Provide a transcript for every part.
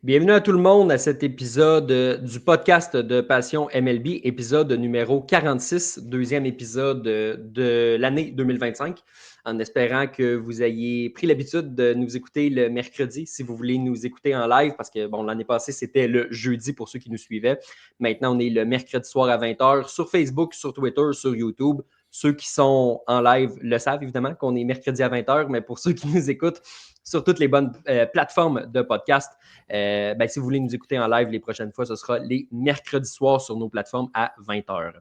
Bienvenue à tout le monde à cet épisode du podcast de Passion MLB, épisode numéro 46, deuxième épisode de l'année 2025, en espérant que vous ayez pris l'habitude de nous écouter le mercredi si vous voulez nous écouter en live, parce que bon, l'année passée, c'était le jeudi pour ceux qui nous suivaient. Maintenant, on est le mercredi soir à 20h sur Facebook, sur Twitter, sur YouTube. Ceux qui sont en live le savent évidemment qu'on est mercredi à 20h, mais pour ceux qui nous écoutent sur toutes les bonnes plateformes de podcast, si vous voulez nous écouter en live les prochaines fois, ce sera les mercredis soirs sur nos plateformes à 20h.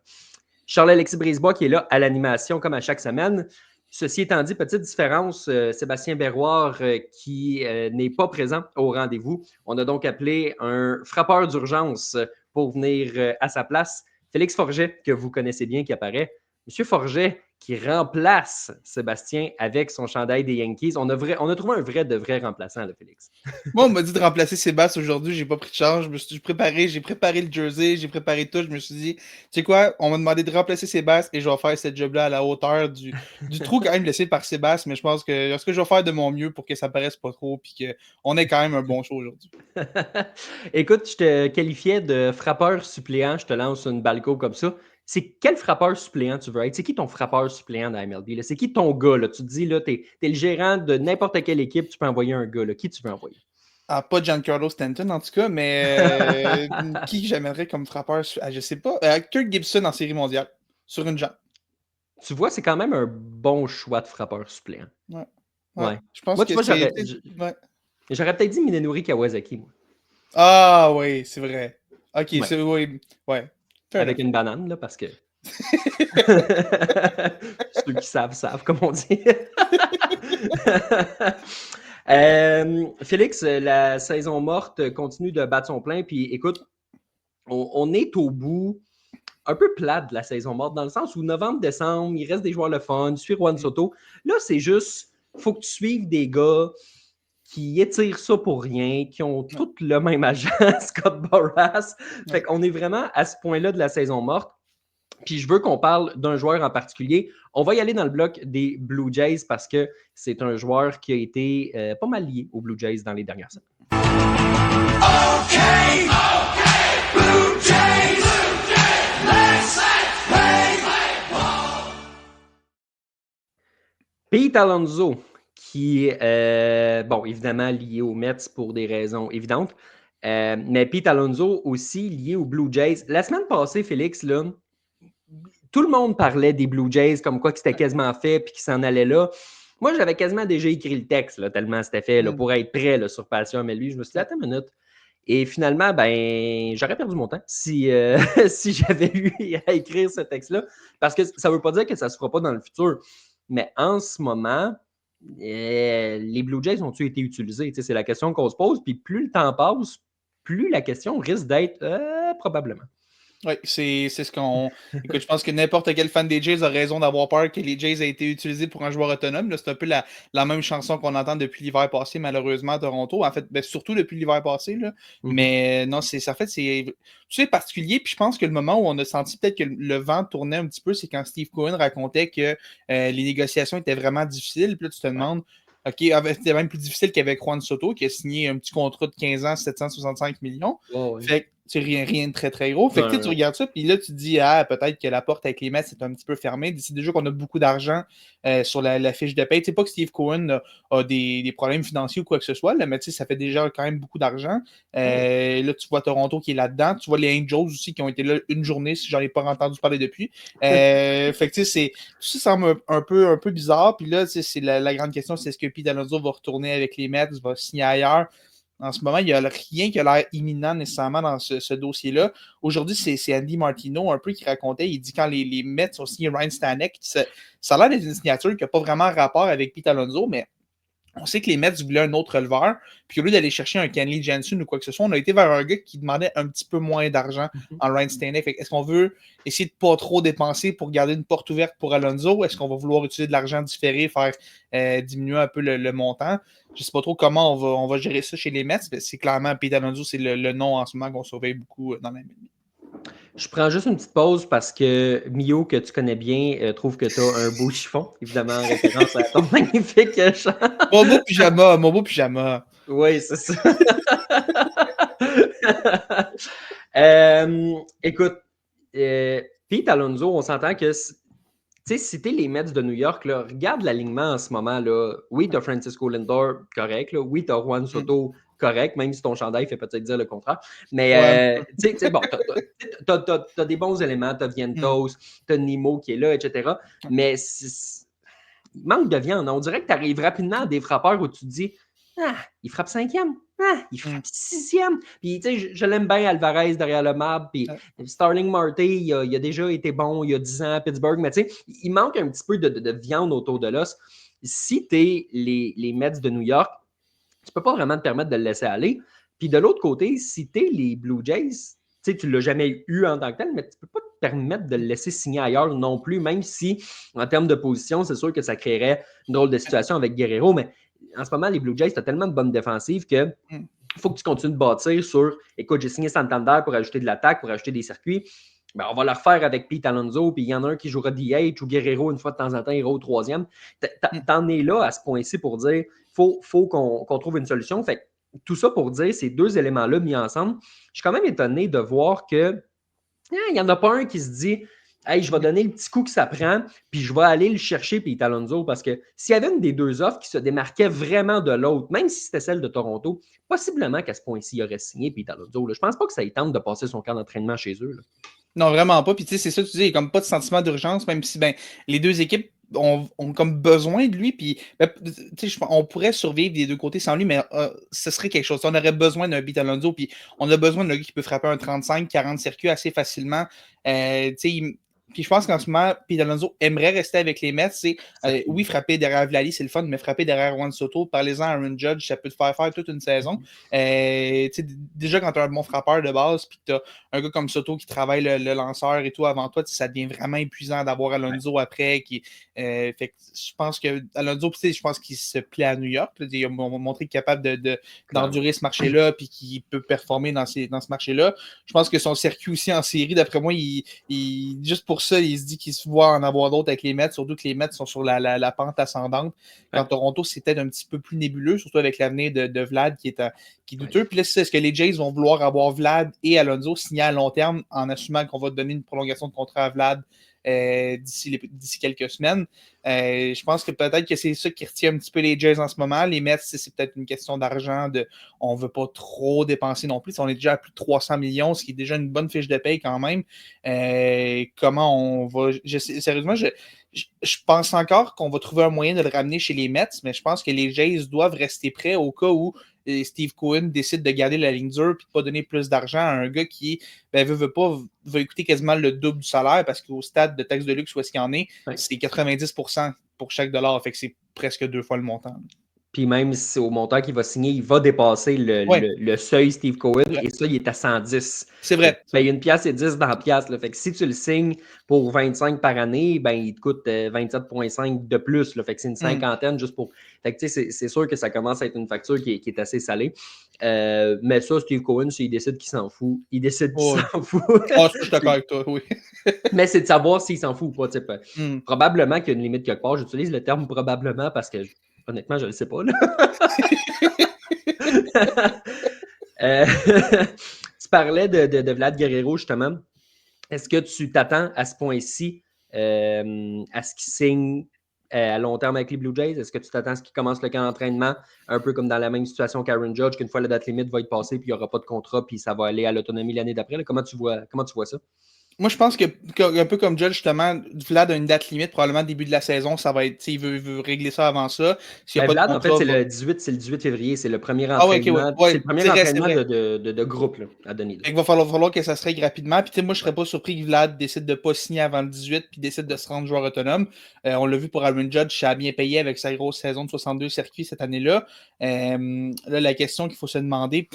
Charles-Alexis Brisebois qui est là à l'animation comme à chaque semaine. Ceci étant dit, petite différence, Sébastien Berroir qui n'est pas présent au rendez-vous. On a donc appelé un frappeur d'urgence pour venir à sa place. Félix Forget, que vous connaissez bien, qui apparaît. Monsieur Forget qui remplace Sébastien avec son chandail des Yankees. On a trouvé un vrai de vrai remplaçant, là, Félix. Moi, on m'a dit de remplacer Sébastien aujourd'hui. J'ai pas pris de charge. J'ai préparé le jersey, j'ai préparé tout. Je me suis dit, tu sais quoi, on m'a demandé de remplacer Sébastien et je vais faire cette job-là à la hauteur du trou quand même laissé par Sébastien. Mais je pense que ce que je vais faire de mon mieux pour que ça paraisse pas trop et qu'on ait quand même un bon show aujourd'hui. Écoute, je te qualifiais de frappeur suppléant. Je te lance une balco comme ça. C'est quel frappeur suppléant tu veux être? C'est qui ton frappeur suppléant dans MLB? Là? C'est qui ton gars? Là? Tu te dis, là, t'es le gérant de n'importe quelle équipe, tu peux envoyer un gars. Là. Qui tu veux envoyer? Ah, pas Giancarlo Stanton en tout cas, mais qui j'aimerais comme frappeur? Je sais pas. Kurt Gibson en série mondiale, sur une jambe. Tu vois, c'est quand même un bon choix de frappeur suppléant. Ouais. Je pense moi, que tu vois, j'aurais peut-être dit Minenori Kawasaki, moi. Ah oui, c'est vrai. Ok, ouais. c'est oui. Ouais. Avec une banane, là, parce que. Ceux qui savent, comme on dit. Félix, la saison morte continue de battre son plein. Puis écoute, on est au bout un peu plate de la saison morte, dans le sens où novembre-décembre, il reste des joueurs le fun, tu suis Juan Soto. Là, c'est juste, faut que tu suives des gars qui étirent ça pour rien, qui ont tous le même agent, Scott Boras. Fait qu'on est vraiment à ce point-là de la saison morte. Puis je veux qu'on parle d'un joueur en particulier. On va y aller dans le bloc des Blue Jays parce que c'est un joueur qui a été pas mal lié aux Blue Jays dans les dernières semaines. Okay, Blue Jays, let's play ball. Pete Alonso, qui est, évidemment lié aux Mets pour des raisons évidentes, mais Pete Alonso aussi lié aux Blue Jays. La semaine passée, Félix, là, tout le monde parlait des Blue Jays comme quoi que c'était quasiment fait puis qu'ils s'en allaient là. Moi, j'avais quasiment déjà écrit le texte, là, tellement c'était fait là, pour être prêt là, sur Passion MLB. Je me suis dit, attends une minute. Et finalement, j'aurais perdu mon temps si j'avais eu à écrire ce texte-là. Parce que ça ne veut pas dire que ça ne se fera pas dans le futur. Mais en ce moment, les Blue Jays ont-ils été utilisés? C'est la question qu'on se pose. Puis plus le temps passe, plus la question risque d'être probablement. Oui, c'est ce qu'on. Écoute, je pense que n'importe quel fan des Jays a raison d'avoir peur que les Jays aient été utilisés pour un joueur autonome. Là, c'est un peu la même chanson qu'on entend depuis l'hiver passé, malheureusement, à Toronto. En fait, surtout depuis l'hiver passé. Là. Mais non, c'est particulier. Puis je pense que le moment où on a senti peut-être que le vent tournait un petit peu, c'est quand Steve Cohen racontait que les négociations étaient vraiment difficiles. Puis là, tu te demandes. OK, c'était même plus difficile qu'avec Juan Soto, qui a signé un petit contrat de 15 ans, 765 millions. Oh, oui. Fait que c'est rien de très, très gros. Fait que tu regardes ça, puis là, tu te dis, peut-être que la porte avec les Mets est un petit peu fermée. C'est déjà qu'on a beaucoup d'argent sur la fiche de paie. C'est pas que Steve Cohen a des problèmes financiers ou quoi que ce soit, là, mais ça fait déjà quand même beaucoup d'argent. Là, tu vois Toronto qui est là-dedans. Tu vois les Angels aussi qui ont été là une journée, si j'en ai pas entendu parler depuis. Fait que tout ça semble un peu bizarre. Puis là, c'est la grande question, c'est est-ce que Pete Alonso va retourner avec les Mets, va signer ailleurs? En ce moment, il n'y a rien qui a l'air imminent nécessairement dans ce dossier-là. Aujourd'hui, c'est Andy Martino un peu qui racontait, il dit quand les Mets ont signé Ryan Stanek, ça a l'air d'être une signature qui n'a pas vraiment rapport avec Pete Alonso, mais on sait que les Mets voulaient un autre releveur, puis au lieu d'aller chercher un Kenley Jansen ou quoi que ce soit, on a été vers un gars qui demandait un petit peu moins d'argent en Ryan Stanek. Est-ce qu'on veut essayer de pas trop dépenser pour garder une porte ouverte pour Alonso? Est-ce qu'on va vouloir utiliser de l'argent différé, faire diminuer un peu le montant? Je ne sais pas trop comment on va gérer ça chez les Mets, mais c'est clairement Pete Alonso, c'est le nom en ce moment qu'on surveille beaucoup dans la MLB. Je prends juste une petite pause parce que Mio, que tu connais bien, trouve que tu as un beau chiffon, évidemment, en référence à ton magnifique chant. Mon beau pyjama. Oui, c'est ça. Écoute, Pete Alonso, on s'entend que si t'es les Mets de New York, là, regarde l'alignement en ce moment. Là. Oui, t'as Francisco Lindor, correct. Là. Oui, t'as Juan Soto, correct, même si ton chandail fait peut-être dire le contraire. Mais, bon, t'as des bons éléments. T'as Vientos, t'as Nimo qui est là, etc. Mais il manque de viande. On dirait que t'arrives rapidement à des frappeurs où tu te dis il frappe 5e. Il frappe 6e. Puis, tu sais, je l'aime bien, Alvarez, derrière le marbre. Puis, Starling Marte, il a déjà été bon il y a 10 ans à Pittsburgh. Mais, tu sais, il manque un petit peu de viande autour de l'os. Si tu es les Mets de New York, tu ne peux pas vraiment te permettre de le laisser aller. Puis, de l'autre côté, si tu es les Blue Jays, tu ne l'as jamais eu en tant que tel, mais tu ne peux pas te permettre de le laisser signer ailleurs non plus, même si, en termes de position, c'est sûr que ça créerait une drôle de situation avec Guerrero. Mais en ce moment, les Blue Jays, tu as tellement de bonnes défensives que il faut que tu continues de bâtir sur écoute, j'ai signé Santander pour ajouter de l'attaque, pour ajouter des circuits. Ben, on va le refaire avec Pete Alonso, puis il y en a un qui jouera DH ou Guerrero une fois de temps en temps, ira au 3e. T'en es là à ce point-ci pour dire faut qu'on trouve une solution. Fait tout ça pour dire ces deux éléments-là mis ensemble, je suis quand même étonné de voir que il n'y en a pas un qui se dit hey, je vais donner le petit coup que ça prend, puis je vais aller le chercher, Pete Alonso, parce que s'il y avait une des deux offres qui se démarquait vraiment de l'autre, même si c'était celle de Toronto, possiblement qu'à ce point-ci, il aurait signé Pete Alonso. Là. Je pense pas que ça y tente de passer son camp d'entraînement chez eux. Là. Non, vraiment pas. Puis tu sais, c'est ça, tu dis, il n'y a comme pas de sentiment d'urgence, même si les deux équipes ont comme besoin de lui. Puis on pourrait survivre des deux côtés sans lui, mais ce serait quelque chose. On aurait besoin d'un Pete Alonso, puis on a besoin d'un gars qui peut frapper un 35-40 circuits assez facilement. Puis je pense qu'en ce moment, Pete Alonso aimerait rester avec les Mets. Oui, frapper derrière Vladdy, c'est le fun, mais frapper derrière Juan Soto, parlez-en à Aaron Judge, ça peut te faire toute une saison. Déjà, quand tu as un bon frappeur de base, puis que tu as un gars comme Soto qui travaille le lanceur et tout avant toi, ça devient vraiment épuisant d'avoir Alonso après. Fait que je pense que Alonso, je pense qu'il se plaît à New York. Là, il a montré qu'il est capable d'endurer ce marché-là, puis qu'il peut performer dans ce marché-là. Je pense que son circuit aussi en série, d'après moi, juste pour ça, il se dit qu'il se voit en avoir d'autres avec les Mets, surtout que les Mets sont sur la pente ascendante. Quand Toronto, c'est peut-être un petit peu plus nébuleux, surtout avec l'avenir de Vlad qui est douteux. Puis là, est-ce que les Jays vont vouloir avoir Vlad et Alonso signés à long terme en assumant qu'on va donner une prolongation de contrat à Vlad d'ici quelques semaines? Je pense que peut-être que c'est ça qui retient un petit peu les Jays en ce moment. Les Mets, c'est peut-être une question d'argent. On ne veut pas trop dépenser non plus. On est déjà à plus de 300 millions, ce qui est déjà une bonne fiche de paye quand même. Comment on va... Sérieusement, je pense encore qu'on va trouver un moyen de le ramener chez les Mets, mais je pense que les Jays doivent rester prêts au cas où Steve Cohen décide de garder la ligne dure et de ne pas donner plus d'argent à un gars qui veut coûter quasiment le double du salaire parce qu'au stade de taxe de luxe où est-ce qu'il y en est, c'est 90% pour chaque dollar. Fait que c'est presque 2 fois le montant. Puis même si au montant qu'il va signer, il va dépasser le seuil Steve Cohen, et ça, il est à 110. C'est vrai. Tu payes une pièce et 10 dans la pièce. Là. Fait que si tu le signes pour 25 par année, ben, il te coûte 27,5 de plus. Là. Fait que c'est une cinquantaine juste pour... Fait que c'est sûr que ça commence à être une facture qui est assez salée. Mais ça, Steve Cohen, s'il décide qu'il s'en fout, il décide qu'il s'en fout. Je suis d'accord avec toi, oui. Mais c'est de savoir s'il s'en fout ou pas. Probablement qu'il y a une limite quelque part. J'utilise le terme probablement parce que honnêtement, je ne le sais pas. Là. Tu parlais de Vlad Guerrero, justement. Est-ce que tu t'attends à ce point-ci à ce qu'il signe à long terme avec les Blue Jays? Est-ce que tu t'attends à ce qu'il commence le camp d'entraînement un peu comme dans la même situation qu'Aaron Judge, qu'une fois la date limite va être passée, puis il n'y aura pas de contrat, puis ça va aller à l'autonomie l'année d'après? Là? Comment tu vois ça? Moi, je pense un peu comme Judge, justement, Vlad a une date limite, probablement début de la saison, ça va être, il veut régler ça avant ça. Vlad, en fait, c'est le 18 février, c'est le premier entraînement. C'est le premier entraînement de groupe là, à donner. Il va falloir que ça se règle rapidement. Puis moi, je ne serais pas surpris que Vlad décide de ne pas signer avant le 18 puis décide de se rendre joueur autonome. On l'a vu pour Aaron Judge, ça a bien payé avec sa grosse saison de 62 circuits cette année-là. Là, la question qu'il faut se demander,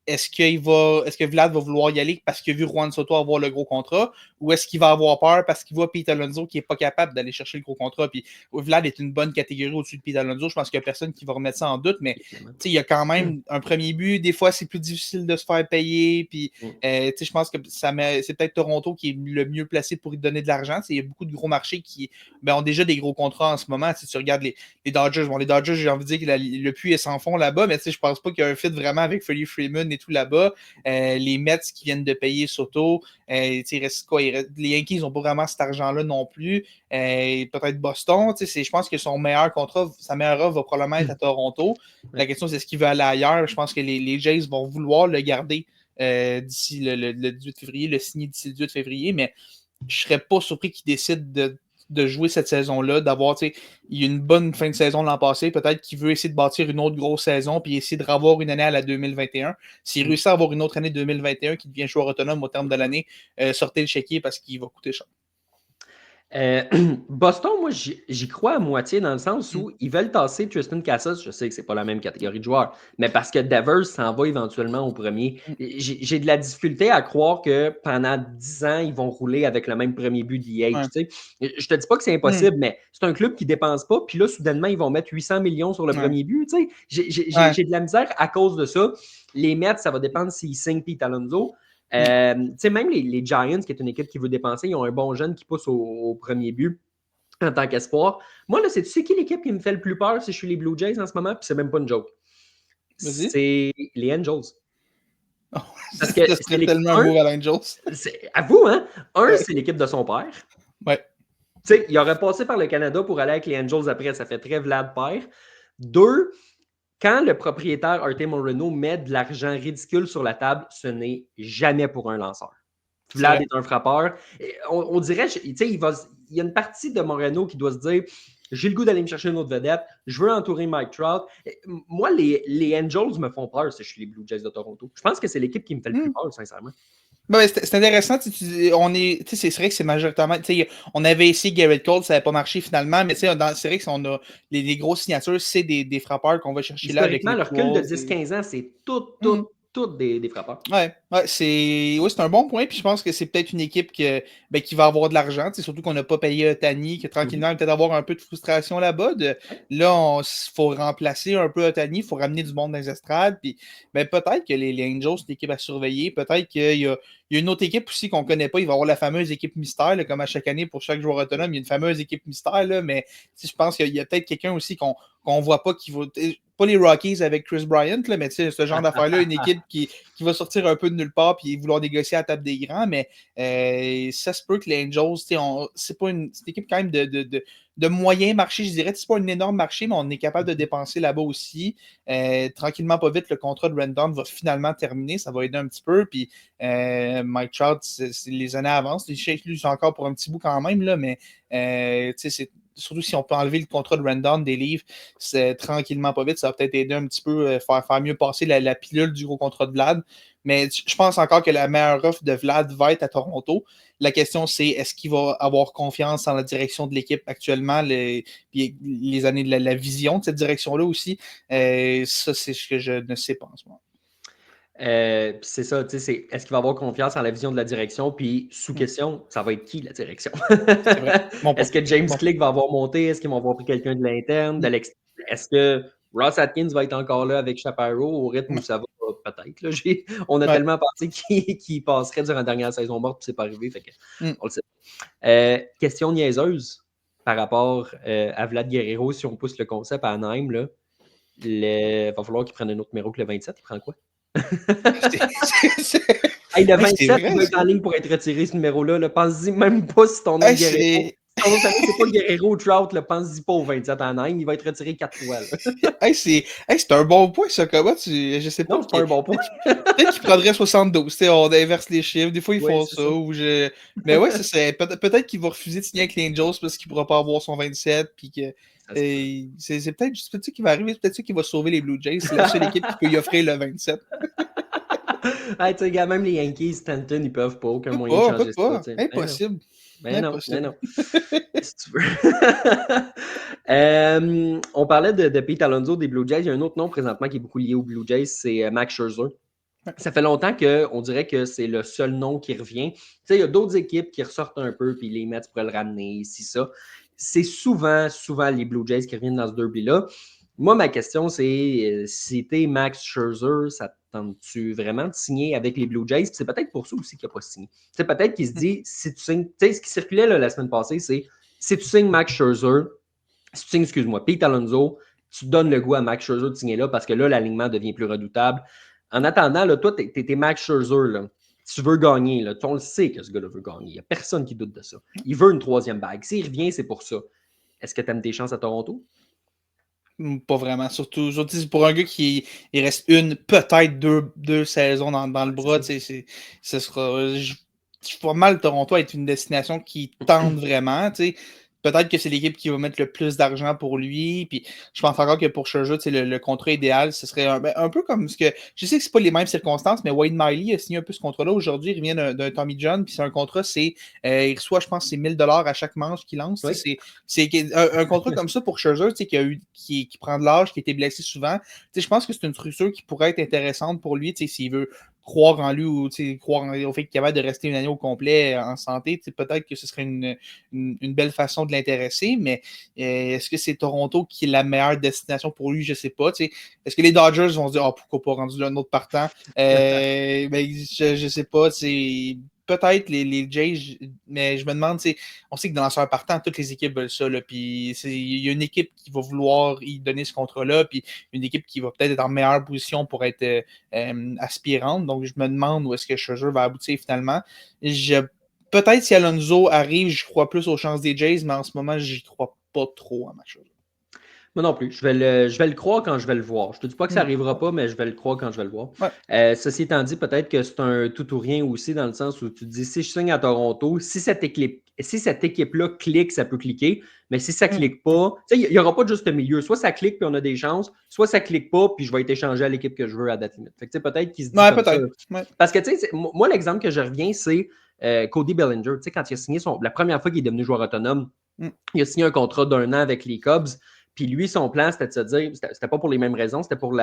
est-ce que Vlad va vouloir y aller parce qu'il a vu Juan Soto avoir le gros contrat, ou est-ce qu'il va avoir peur parce qu'il voit Pete Alonso qui n'est pas capable d'aller chercher le gros contrat? Puis Vlad est une bonne catégorie au-dessus de Pete Alonso. Je pense qu'il n'y a personne qui va remettre ça en doute, mais il y a quand même un premier but. Des fois, c'est plus difficile de se faire payer. Puis je pense que c'est peut-être Toronto qui est le mieux placé pour lui donner de l'argent. Il y a beaucoup de gros marchés qui ont déjà des gros contrats en ce moment. Si tu regardes les Dodgers, les Dodgers, j'ai envie de dire que le puits est sans fond là-bas, mais je pense pas qu'il y a un fit vraiment avec Freddie Freeman et tout là-bas. Les Mets qui viennent de payer Soto. Il reste quoi? Les Yankees n'ont pas vraiment cet argent-là non plus. Peut-être Boston. Je pense que sa meilleure offre va probablement être à Toronto. La question, c'est est-ce qu'il veut aller ailleurs? Je pense que les Jays vont vouloir le garder d'ici le 18 février, le signer d'ici le 18 février, mais je serais pas surpris qu'il décide de jouer cette saison-là, d'avoir, il y a une bonne fin de saison l'an passé, peut-être qu'il veut essayer de bâtir une autre grosse saison, puis essayer de revoir une année à la 2021. S'il réussit à avoir une autre année 2021 qui devient joueur autonome au terme de l'année, sortez le chéquier parce qu'il va coûter cher. Boston, moi, j'y crois à moitié dans le sens où ils veulent tasser Tristan Casas. Je sais que c'est pas la même catégorie de joueurs, mais parce que Devers s'en va éventuellement au premier. J'ai de la difficulté à croire que pendant 10 ans, ils vont rouler avec le même premier but d'IH. Je te dis pas que c'est impossible, mais c'est un club qui dépense pas. Puis là, soudainement, ils vont mettre 800 millions sur le premier but. J'ai de la misère à cause de ça. Les Mets, ça va dépendre s'ils signent Pete Alonso. Même les Giants, qui est une équipe qui veut dépenser, ils ont un bon jeune qui pousse au premier but en tant qu'espoir. Moi, là, c'est qui l'équipe qui me fait le plus peur si je suis les Blue Jays en ce moment? Puis c'est même pas une joke. Vas-y. C'est les Angels. Parce que c'est tellement un move à l'Angels. Avoue, hein? C'est l'équipe de son père. Ouais. Il aurait passé par le Canada pour aller avec les Angels après. Ça fait très Vlad père. 2, quand le propriétaire Arte Moreno met de l'argent ridicule sur la table, ce n'est jamais pour un lanceur. Vlad est un frappeur. On dirait, il y a une partie de Moreno qui doit se dire j'ai le goût d'aller me chercher une autre vedette, je veux entourer Mike Trout. Moi, les Angels me font peur si je suis les Blue Jays de Toronto. Je pense que c'est l'équipe qui me fait le plus peur, sincèrement. Ben, c'est intéressant. C'est vrai que c'est majoritairement. On avait essayé Garrett Cole, ça n'avait pas marché finalement, mais c'est vrai qu'on a les grosses signatures, c'est des frappeurs qu'on va chercher là. Historiquement, le recul de 10-15 ans, c'est tout des frappeurs. C'est un bon point. Puis je pense que c'est peut-être une équipe qui va avoir de l'argent. Surtout qu'on n'a pas payé Ohtani, que tranquillement, peut-être avoir un peu de frustration là-bas. Là, il faut remplacer un peu Ohtani, il faut ramener du monde dans les estrades. Puis peut-être que les Angels, c'est une équipe à surveiller. Peut-être qu'il y a une autre équipe aussi qu'on ne connaît pas. Il va y avoir la fameuse équipe mystère, là, comme à chaque année pour chaque joueur autonome. Il y a une fameuse équipe mystère, là, mais je pense qu'il y a peut-être quelqu'un aussi qu'on ne voit pas qui va. Pas les Rockies avec Chris Bryant, là, mais ce genre d'affaire-là, une équipe qui va sortir un peu de nulle part et vouloir négocier à la table des grands, mais ça se peut que les Angels, c'est une équipe quand même de moyen marché, je dirais. C'est pas un énorme marché, mais on est capable de dépenser là-bas aussi. Tranquillement, pas vite, le contrat de Rendon va finalement terminer. Ça va aider un petit peu. Puis Mike Trout, les années avancent. Les Shakes, lui, sont encore pour un petit bout quand même, là, mais c'est surtout si on peut enlever le contrat de Rendon des livres, c'est tranquillement pas vite. Ça va peut-être aider un petit peu, faire mieux passer la pilule du gros contrat de Vlad. Mais je pense encore que la meilleure offre de Vlad va être à Toronto. La question, c'est est-ce qu'il va avoir confiance dans la direction de l'équipe actuellement, puis les années de la vision de cette direction-là aussi. Ça, c'est ce que je ne sais pas en ce moment. C'est ça, est-ce qu'il va avoir confiance en la vision de la direction? Puis, sous question, ça va être qui la direction? Est-ce que James Click va avoir monté? Est-ce qu'ils vont avoir pris quelqu'un de l'interne, de l'externe? Est-ce que Ross Atkins va être encore là avec Shapiro au rythme où ça va? Peut-être. Là, on a tellement pensé qu'il passerait durant la dernière saison morte, puis c'est pas arrivé. Fait que, on le sait. Question niaiseuse par rapport à Vlad Guerrero, si on pousse le concept à Anaheim, là, il va falloir qu'il prenne un autre numéro que le 27. Il prend quoi? Le 27, il va être en ligne pour être retiré, ce numéro-là. Là. Pense-y même pas si ton nom est Guerrero. Si ton nom c'est pas Guerrero Trout, pense-y pas au 27 en ligne. Il va être retiré 4 fois. C'est un bon point, ça. Comment je sais pas. Non, c'est pas un bon point. Peut-être qu'il prendrait 72. On inverse les chiffres. Des fois, ils font ça. Mais ouais, peut-être qu'il va refuser de signer avec les Angels parce qu'il pourra pas avoir son 27. Puis que. C'est peut-être ça qui va arriver, c'est peut-être ça qui va sauver les Blue Jays. C'est la seule équipe qui peut y offrir le 27. Même les Yankees, Stanton, ils peuvent pas. Aucun moyen de changer ça. Impossible. Mais non. Si tu veux. On parlait de Pete Alonso des Blue Jays. Il y a un autre nom présentement qui est beaucoup lié aux Blue Jays, c'est Max Scherzer. Ça fait longtemps qu'on dirait que c'est le seul nom qui revient. Il y a d'autres équipes qui ressortent un peu, puis les Mets pourraient le ramener, ici, ça. C'est souvent les Blue Jays qui reviennent dans ce derby-là. Moi, ma question, c'est si t'es Max Scherzer, ça te tente-tu vraiment de signer avec les Blue Jays? Puis c'est peut-être pour ça aussi qu'il n'a pas signé. C'est peut-être qu'il se dit, si tu signes, ce qui circulait là, la semaine passée, c'est si tu signes Max Scherzer, si tu signes, Pete Alonso, tu donnes le goût à Max Scherzer de signer là parce que là, l'alignement devient plus redoutable. En attendant, là, toi, t'es Max Scherzer, là. Tu veux gagner, là. On le sait que ce gars-là veut gagner. Il n'y a personne qui doute de ça. Il veut une troisième bague. S'il revient, c'est pour ça. Est-ce que tu aimes tes chances à Toronto? Pas vraiment. Surtout pour un gars qui il reste peut-être deux saisons dans le bras, ce sera. Je suis pas mal Toronto à être une destination qui tente vraiment. Peut-être que c'est l'équipe qui va mettre le plus d'argent pour lui. Puis je pense encore que pour Scherzer, le contrat idéal, ce serait un peu comme ce que. Je sais que c'est pas les mêmes circonstances, mais Wade Miley a signé un peu ce contrat-là. Aujourd'hui, il revient d'un Tommy John, puis c'est un contrat, il reçoit, je pense, c'est 1000$ à chaque manche qu'il lance. Oui. C'est un contrat comme ça pour Scherzer, qui prend de l'âge, qui a été blessé souvent. Je pense que c'est une structure qui pourrait être intéressante pour lui, s'il veut croire en lui ou croire au fait qu'il est capable de rester une année au complet en santé. Peut-être que ce serait une belle façon de l'intéresser, mais est-ce que c'est Toronto qui est la meilleure destination pour lui? Je ne sais pas. Est-ce que les Dodgers vont se dire pourquoi pas rendu là un autre partant? Je ne sais pas. Peut-être les Jays, mais je me demande, on sait que dans lanceur partant, toutes les équipes veulent ça. Puis il y a une équipe qui va vouloir y donner ce contrat-là, puis une équipe qui va peut-être être en meilleure position pour être aspirante. Donc je me demande où est-ce que Scherzer va aboutir finalement. Peut-être si Alonso arrive, je crois plus aux chances des Jays, mais en ce moment, j'y crois pas trop à ma chose. Moi non plus. Je vais le croire quand je vais le voir. Je te dis pas que ça n'arrivera pas, mais je vais le croire quand je vais le voir. Ouais. Ceci étant dit, peut-être que c'est un tout ou rien aussi, dans le sens où tu te dis, si je signe à Toronto, si cette équipe-là clique, ça peut cliquer, mais si ça ne clique pas, il n'y aura pas de juste milieu. Soit ça clique puis on a des chances, soit ça ne clique pas puis je vais être échangé à l'équipe que je veux à date limite. Fait que peut-être qu'il se dit comme ça. Ouais. Parce que moi, l'exemple que je reviens, c'est Cody Bellinger. Quand il a signé la première fois qu'il est devenu joueur autonome, il a signé un contrat d'1 an avec les Cubs. Puis lui, son plan, c'était de se dire, c'était pas pour les mêmes raisons, c'était pour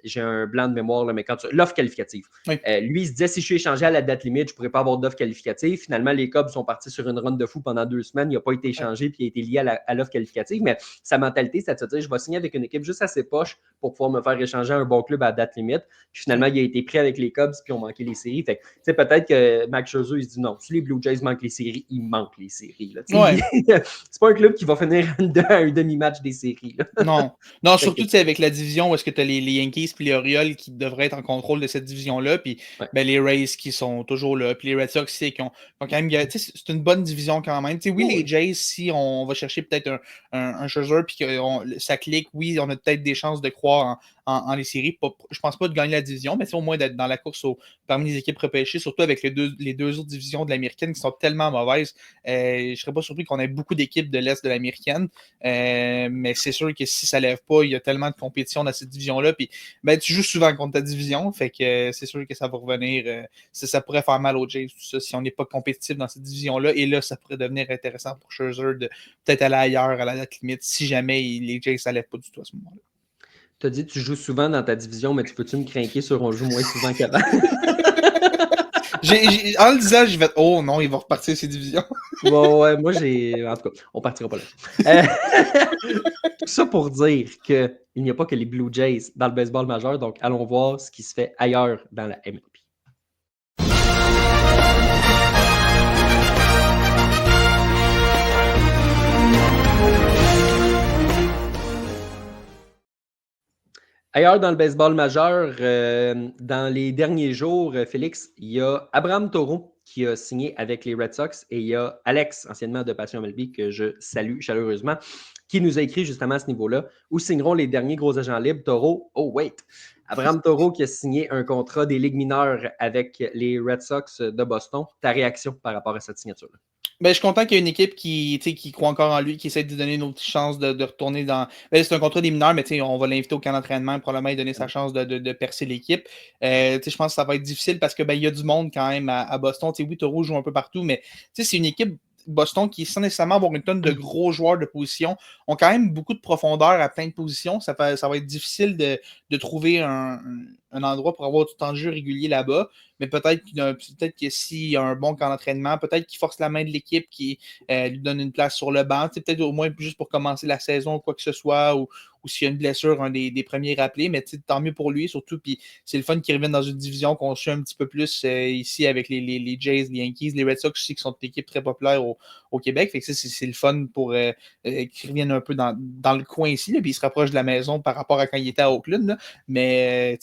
j'ai un blanc de mémoire, là, mais l'offre qualificative. Oui. Lui, il se disait, si je suis échangé à la date limite, je pourrais pas avoir d'offre qualificative. Finalement, les Cubs sont partis sur une run de fou pendant 2 semaines. Il n'a pas été échangé, puis il a été lié à l'offre qualificative. Mais sa mentalité, c'était de se dire, je vais signer avec une équipe juste assez poche pour pouvoir me faire échanger à un bon club à la date limite. Puis finalement, il a été pris avec les Cubs, puis ont manqué les séries. Fait que, peut-être que Max Scherzer, il se dit, non, si les Blue Jays manquent les séries, ils manquent les séries. Là. C'est pas un club qui va finir à un demi-match des séries. Là. Non, surtout avec la division où est-ce que tu as les Yankees puis les Orioles qui devraient être en contrôle de cette division-là, puis les Rays qui sont toujours là, puis les Red Sox qui ont quand même. C'est une bonne division quand même. Les Jays, si on va chercher peut-être un Scherzer puis que ça clique, oui, on a peut-être des chances de croire en les séries. Je pense pas de gagner la division, mais au moins d'être dans la course parmi les équipes repêchées, surtout avec les deux autres divisions de l'américaine qui sont tellement mauvaises. Je serais pas surpris qu'on ait beaucoup d'équipes de l'Est de l'américaine. Mais c'est sûr que si ça lève pas, il y a tellement de compétition dans cette division-là. Puis tu joues souvent contre ta division. Fait que c'est sûr que ça va revenir. Ça pourrait faire mal aux Jays, tout ça, si on n'est pas compétitif dans cette division-là. Et là, ça pourrait devenir intéressant pour Scherzer de peut-être aller ailleurs à la date limite si jamais les Jays ne lèvent pas du tout à ce moment-là. Tu as dit que tu joues souvent dans ta division, mais tu peux-tu me craquer sur on joue moins souvent qu'avant? En le disant, je vais oh non, il va repartir ses divisions. Ouais, moi j'ai. En tout cas, on partira pas là. Tout ça pour dire qu'il n'y a pas que les Blue Jays dans le baseball majeur, donc allons voir ce qui se fait ailleurs dans la MLB. Ailleurs dans le baseball majeur, dans les derniers jours, Félix, il y a Abraham Taureau qui a signé avec les Red Sox et il y a Alex, anciennement de Passion MLB, que je salue chaleureusement, qui nous a écrit justement à ce niveau-là. Où signeront les derniers gros agents libres? Taureau, oh wait! Abraham Taureau qui a signé un contrat des ligues mineures avec les Red Sox de Boston. Ta réaction par rapport à cette signature-là? Je suis content qu'il y ait une équipe qui croit encore en lui, qui essaie de lui donner une autre chance de retourner dans. C'est un contrat des mineurs, mais on va l'inviter au camp d'entraînement, probablement lui donner sa chance de percer l'équipe. Je pense que ça va être difficile parce que il y a du monde quand même à Boston. Oui, Taureau joue un peu partout, mais c'est une équipe Boston qui, sans nécessairement avoir une tonne de gros joueurs de position, ont quand même beaucoup de profondeur à plein de positions. Ça va être difficile de trouver un endroit pour avoir tout le temps de jeu régulier là-bas. Mais peut-être que s'il y a un bon camp d'entraînement, peut-être qu'il force la main de l'équipe, qui lui donne une place sur le banc, peut-être au moins juste pour commencer la saison ou quoi que ce soit, ou s'il y a une blessure, un des premiers rappelés, mais tant mieux pour lui, surtout. Puis c'est le fun qu'il revienne dans une division qu'on suit un petit peu plus ici avec les Jays, les Yankees, les Red Sox aussi, qui sont une équipe très populaire au Québec. Fait que c'est le fun pour qu'il revienne un peu dans le coin ici, là, puis il se rapproche de la maison par rapport à quand il était à Oakland. Là. Mais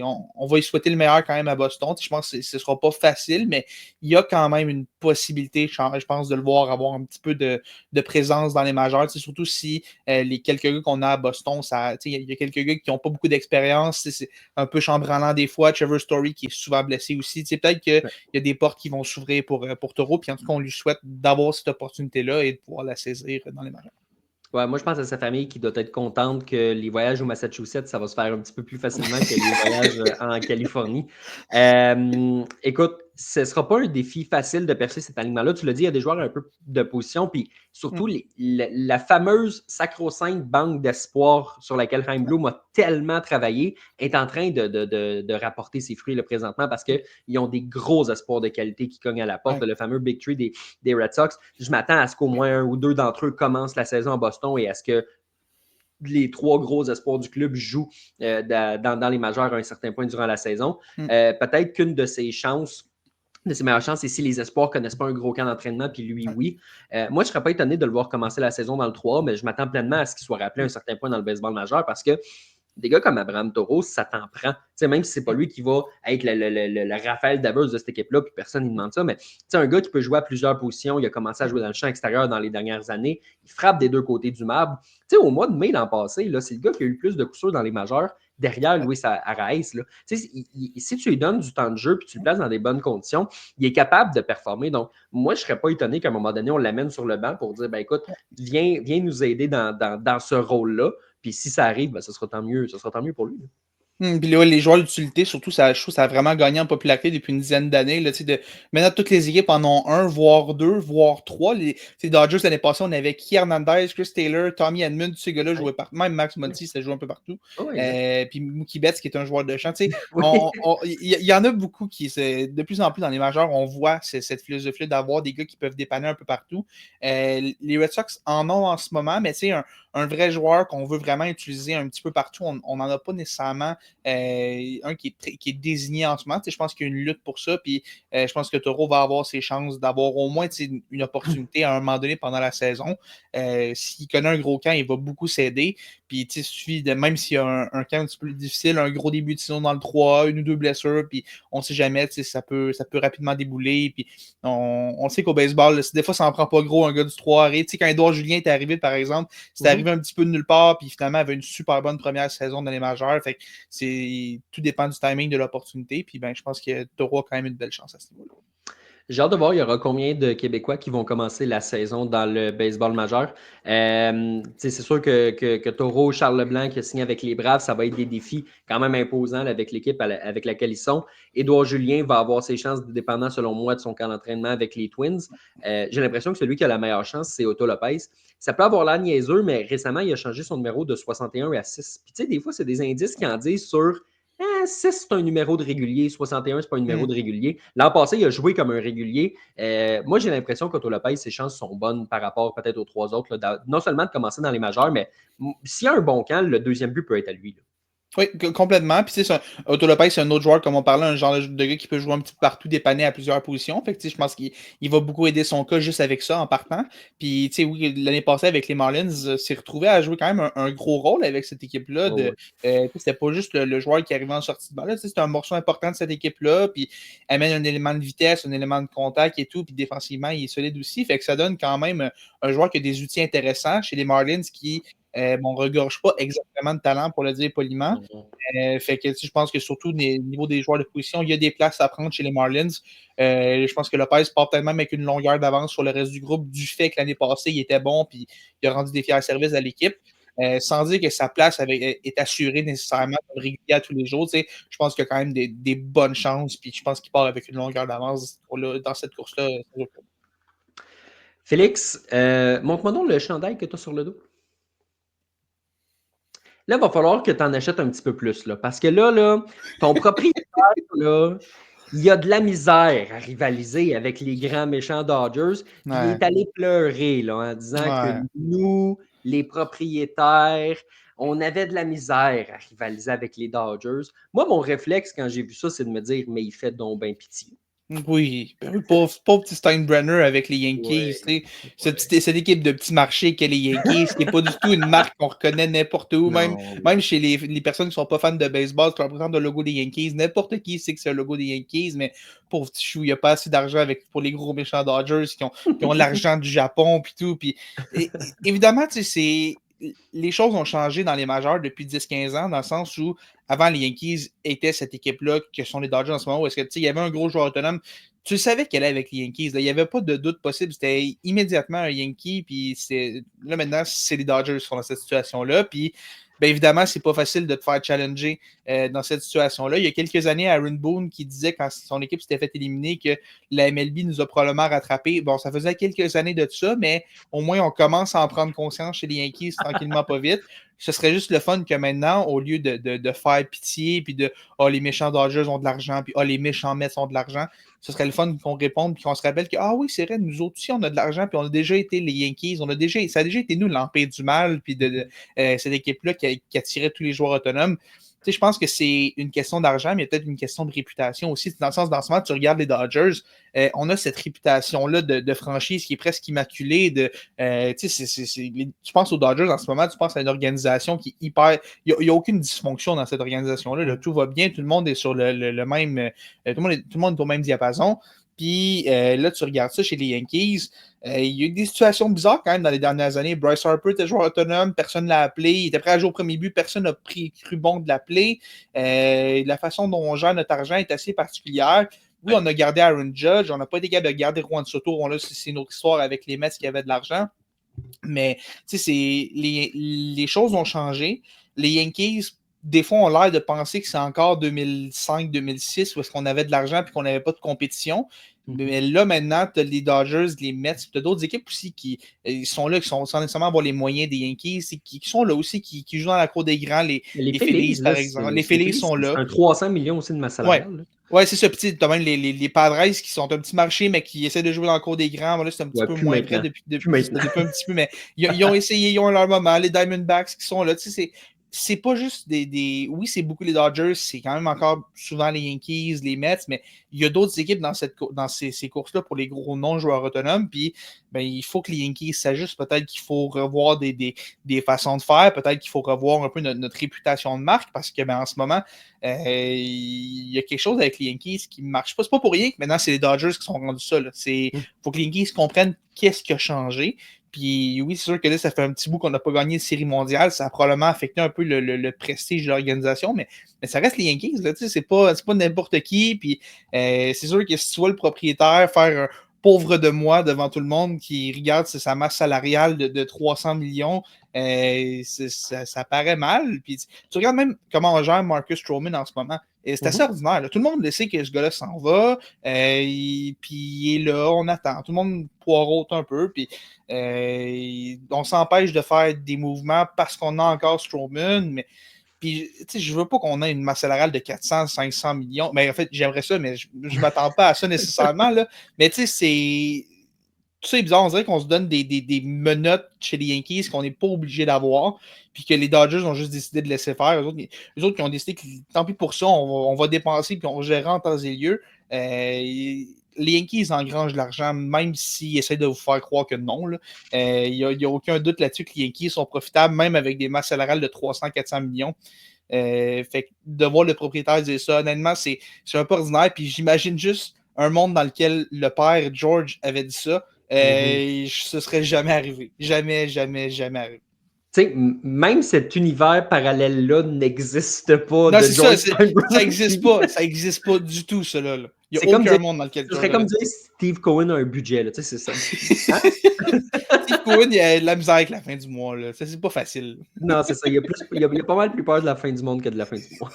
on va lui souhaiter le meilleur quand même à Boston. Je pense que ce ne sera pas facile, mais il y a quand même une possibilité, je pense, de le voir avoir un petit peu de présence dans les majeurs. Surtout si les quelques gars qu'on a à Boston, il y a quelques gars qui n'ont pas beaucoup d'expérience. C'est un peu chambranlant des fois. Trevor Story qui est souvent blessé aussi. Peut-être qu'il y a des portes qui vont s'ouvrir pour Taureau. Puis en tout cas, on lui souhaite d'avoir cette opportunité-là et de pouvoir la saisir dans les majeurs. Ouais, moi, je pense à sa famille qui doit être contente que les voyages au Massachusetts, ça va se faire un petit peu plus facilement que les voyages en Californie. Écoute, ce ne sera pas un défi facile de percer cet alignement-là. Tu l'as dit, il y a des joueurs un peu de position, puis surtout la fameuse sacro-sainte banque d'espoir sur laquelle Chaim Bloom a tellement travaillé est en train de rapporter ses fruits là, présentement parce qu'ils ont des gros espoirs de qualité qui cognent à la porte. Le fameux Big Three des Red Sox. Je m'attends à ce qu'au moins un ou deux d'entre eux commencent la saison à Boston et à ce que les trois gros espoirs du club jouent dans les majeurs à un certain point durant la saison. Peut-être qu'une de ses meilleures chances, c'est si les espoirs ne connaissent pas un gros camp d'entraînement, puis lui, oui. Moi, je ne serais pas étonné de le voir commencer la saison dans le 3, mais je m'attends pleinement à ce qu'il soit rappelé à un certain point dans le baseball majeur parce que des gars comme Abraham Taureau, ça t'en prend. Même si ce n'est pas lui qui va être le Raphaël Devers de cette équipe-là, puis personne ne demande ça, mais un gars qui peut jouer à plusieurs positions, il a commencé à jouer dans le champ extérieur dans les dernières années, il frappe des deux côtés du marbre. Au mois de mai l'an passé, là, c'est le gars qui a eu le plus de coups sûrs dans les majeurs derrière Luis Arraez. Si tu lui donnes du temps de jeu puis tu le places dans des bonnes conditions, il est capable de performer. Donc, moi, je ne serais pas étonné qu'à un moment donné, on l'amène sur le banc pour dire, écoute, viens nous aider dans ce rôle-là. Puis si ça arrive, ce sera tant mieux pour lui. Puis là, les joueurs d'utilité, surtout, je trouve que ça a vraiment gagné en popularité depuis une dizaine d'années. Maintenant, toutes les équipes en ont un, voire deux, voire trois. Les Dodgers, l'année passée, on avait Key Hernandez, Chris Taylor, Tommy Edman, tous ces gars-là jouaient partout. Même Max Muncy, ça joue un peu partout. Puis Mookie Betts, qui est un joueur de champ. Il y en a beaucoup qui, de plus en plus dans les majeurs, on voit cette philosophie d'avoir des gars qui peuvent dépanner un peu partout. Les Red Sox en ont en ce moment, mais un vrai joueur qu'on veut vraiment utiliser un petit peu partout, on n'en a pas nécessairement un qui est désigné en ce moment. Je pense qu'il y a une lutte pour ça. Puis je pense que Taureau va avoir ses chances d'avoir au moins une opportunité à un moment donné pendant la saison. S'il connaît un gros camp, il va beaucoup s'aider. Puis il suffit même s'il y a un camp un petit peu difficile, un gros début de saison dans le 3, une ou deux blessures, puis on ne sait jamais, ça peut rapidement débouler. Puis on sait qu'au baseball, des fois, ça n'en prend pas gros un gars du 3 arrêt. Quand Édouard Julien est arrivé, par exemple, c'était arrivé un petit peu de nulle part, puis finalement, il avait une super bonne première saison dans les majeurs. Fait que tout dépend du timing de l'opportunité. Puis je pense que Taureau a quand même une belle chance à ce niveau-là. J'ai hâte de voir, il y aura combien de Québécois qui vont commencer la saison dans le baseball majeur. C'est sûr que Taureau, Charles Leblanc qui a signé avec les Braves, ça va être des défis quand même imposants avec l'équipe avec laquelle ils sont. Édouard Julien va avoir ses chances, dépendant selon moi de son camp d'entraînement avec les Twins. J'ai l'impression que celui qui a la meilleure chance, c'est Otto Lopez. Ça peut avoir l'air niaiseux, mais récemment, il a changé son numéro de 61 à 6. Puis des fois, c'est des indices qui en disent sur 6, c'est un numéro de régulier. 61, c'est pas un numéro de régulier. L'an passé, il a joué comme un régulier. Moi, j'ai l'impression qu'Otto Lopez, ses chances sont bonnes par rapport peut-être aux trois autres. Là, non seulement de commencer dans les majeurs, mais s'il y a un bon camp, le deuxième but peut être à lui. Là. Oui, complètement. Puis, Otto Lopez, c'est un autre joueur, comme on parlait, un genre de gars qui peut jouer un petit peu partout, dépanner à plusieurs positions. Fait que, je pense qu'il va beaucoup aider son cas juste avec ça en partant. Puis, oui, l'année passée, avec les Marlins, s'est retrouvé à jouer quand même un gros rôle avec cette équipe-là. C'était pas juste le joueur qui arrivait en sortie de balle. C'était un morceau important de cette équipe-là. Puis, amène un élément de vitesse, un élément de contact et tout. Puis, défensivement, il est solide aussi. Fait que ça donne quand même un joueur qui a des outils intéressants chez les Marlins qui regorge pas exactement de talent, pour le dire poliment. Fait que je pense que surtout au niveau des joueurs de position, il y a des places à prendre chez les Marlins. Je pense que Lopez part peut-être même avec une longueur d'avance sur le reste du groupe du fait que l'année passée, il était bon puis il a rendu des fiers services à l'équipe. Sans dire que sa place est assurée nécessairement comme régulier à tous les jours. Je pense qu'il y a quand même des bonnes chances, puis je pense qu'il part avec une longueur d'avance dans cette course-là. Félix, montre-moi donc le chandail que tu as sur le dos. Là, il va falloir que tu en achètes un petit peu plus, là, parce que là, ton propriétaire, là, il a de la misère à rivaliser avec les grands méchants Dodgers. Il est allé pleurer là, en disant que nous, les propriétaires, on avait de la misère à rivaliser avec les Dodgers. Moi, mon réflexe quand j'ai vu ça, c'est de me dire, mais il fait donc bien pitié. Oui, ben oui, pauvre petit Steinbrenner avec les Yankees, Ouais, tu sais. ouais. Cette équipe de petit marché qu'est les Yankees, qui n'est pas du tout une marque qu'on reconnaît n'importe où, Non. même chez les personnes qui sont pas fans de baseball, qui représentent le logo des Yankees, n'importe qui sait que c'est le logo des Yankees, mais pauvre petit chou, il n'y a pas assez d'argent pour les gros méchants Dodgers qui ont l'argent du Japon puis tout. Puis, évidemment, tu sais, les choses ont changé dans les majeurs depuis 10-15 ans, dans le sens où avant, les Yankees étaient cette équipe-là que sont les Dodgers en ce moment, où est-ce que, il y avait un gros joueur autonome. Tu savais qu'elle allait avec les Yankees. Là. Il n'y avait pas de doute possible. C'était immédiatement un Yankee. Puis là, maintenant, c'est les Dodgers qui sont dans cette situation-là. Puis, bien évidemment, c'est pas facile de te faire challenger dans cette situation-là. Il y a quelques années, Aaron Boone qui disait, quand son équipe s'était fait éliminer, que la MLB nous a probablement rattrapés. Bon, ça faisait quelques années de ça, mais au moins, on commence à en prendre conscience chez les Yankees tranquillement, pas vite. Ce serait juste le fun que maintenant, au lieu de faire pitié, puis de oh, les méchants Dodgers ont de l'argent, puis oh, les méchants Mets ont de l'argent, ce serait le fun qu'on réponde, puis qu'on se rappelle que ah oui, c'est vrai, nous autres aussi, on a de l'argent, puis on a déjà été les Yankees, ça a déjà été nous l'empire du mal, puis cette équipe-là qui attirait tous les joueurs autonomes. Tu sais, je pense que c'est une question d'argent, mais peut-être une question de réputation aussi. Dans le sens, dans ce moment, tu regardes les Dodgers, on a cette réputation-là de franchise qui est presque immaculée. Tu penses aux Dodgers en ce moment, tu penses à une organisation qui est hyper. Il n'y a aucune dysfonction dans cette organisation-là. Là. Tout va bien, tout le monde est sur le même. Tout le monde est au même diapason. Puis là, tu regardes ça chez les Yankees. Il y a eu des situations bizarres quand même dans les dernières années. Bryce Harper était joueur autonome, personne ne l'a appelé. Il était prêt à jouer au premier but, personne n'a cru bon de l'appeler. La façon dont on gère notre argent est assez particulière. Oui, on a gardé Aaron Judge, on n'a pas été capable de garder Juan Soto. Bon, là, c'est une autre histoire avec les Mets qui avaient de l'argent. Mais les choses ont changé. Les Yankees, des fois, ont l'air de penser que c'est encore 2005-2006 où est-ce qu'on avait de l'argent et qu'on n'avait pas de compétition. Mais là, maintenant, tu as les Dodgers, les Mets, tu as d'autres équipes aussi qui sont là, qui sont sans nécessairement avoir les moyens des Yankees, qui sont là aussi, qui jouent dans la cour des grands, les Phillies, par exemple. Les Phillies sont là. C'est un 300 millions aussi de masse salariale. Ouais, c'est ça. Puis, tu as même les Padres qui sont un petit marché, mais qui essaient de jouer dans le cours des grands. Voilà, c'est un petit peu moins vrai depuis un petit peu, mais ils ont essayé, ils ont leur moment. Les Diamondbacks qui sont là. Tu sais, c'est pas juste oui, c'est beaucoup les Dodgers, c'est quand même encore souvent les Yankees, les Mets, mais il y a d'autres équipes dans ces courses-là pour les gros non-joueurs autonomes. Puis, ben, il faut que les Yankees s'ajustent. Peut-être qu'il faut revoir des façons de faire. Peut-être qu'il faut revoir un peu notre réputation de marque parce que, ben, en ce moment, il y a quelque chose avec les Yankees qui ne marche pas. C'est pas pour rien que maintenant, c'est les Dodgers qui sont rendus ça. Il faut que les Yankees comprennent qu'est-ce qui a changé. Puis oui, c'est sûr que là, ça fait un petit bout qu'on n'a pas gagné de série mondiale. Ça a probablement affecté un peu le prestige de l'organisation, mais ça reste les Yankees. Là, c'est pas n'importe qui. Puis c'est sûr que si tu vois le propriétaire faire un pauvre de moi devant tout le monde qui regarde sa masse salariale de 300 millions, ça paraît mal. Puis tu regardes même comment on gère Marcus Stroman en ce moment. C'est assez ordinaire. Là. Tout le monde le sait que ce gars-là s'en va. Puis il est là, on attend. Tout le monde poireaute un peu. Puis on s'empêche de faire des mouvements parce qu'on a encore Stroman. Mais puis, je veux pas qu'on ait une masse salariale de 400-500 millions. Mais en fait, j'aimerais ça, mais je ne m'attends pas à ça nécessairement. Là. Mais tu sais, c'est. Tout ça est bizarre. On dirait qu'on se donne des menottes chez les Yankees qu'on n'est pas obligé d'avoir. Puis que les Dodgers ont juste décidé de laisser faire. Eux autres qui ont décidé que tant pis pour ça, on va dépenser puis on gère en temps et lieu. Les Yankees engrangent de l'argent, même s'ils essaient de vous faire croire que non. Il n'y a aucun doute là-dessus que les Yankees sont profitables, même avec des masses salariales de 300-400 millions. Fait que de voir le propriétaire dire ça, honnêtement, c'est un peu ordinaire. Puis j'imagine juste un monde dans lequel le père George avait dit ça. Ce serait jamais arrivé. Jamais, jamais, jamais arrivé. Tu sais, même cet univers parallèle-là n'existe pas. Non, c'est ça, ça n'existe pas. Ça n'existe pas du tout, cela. Là. Il n'y a aucun monde dans lequel ce serait comme dire Steve Cohen a un budget, là, tu sais, c'est ça. Hein? Steve Cohen, il a de la misère avec la fin du mois, là. Ça, c'est pas facile. Non, c'est ça. Il y a pas mal plus peur de la fin du monde que de la fin du mois.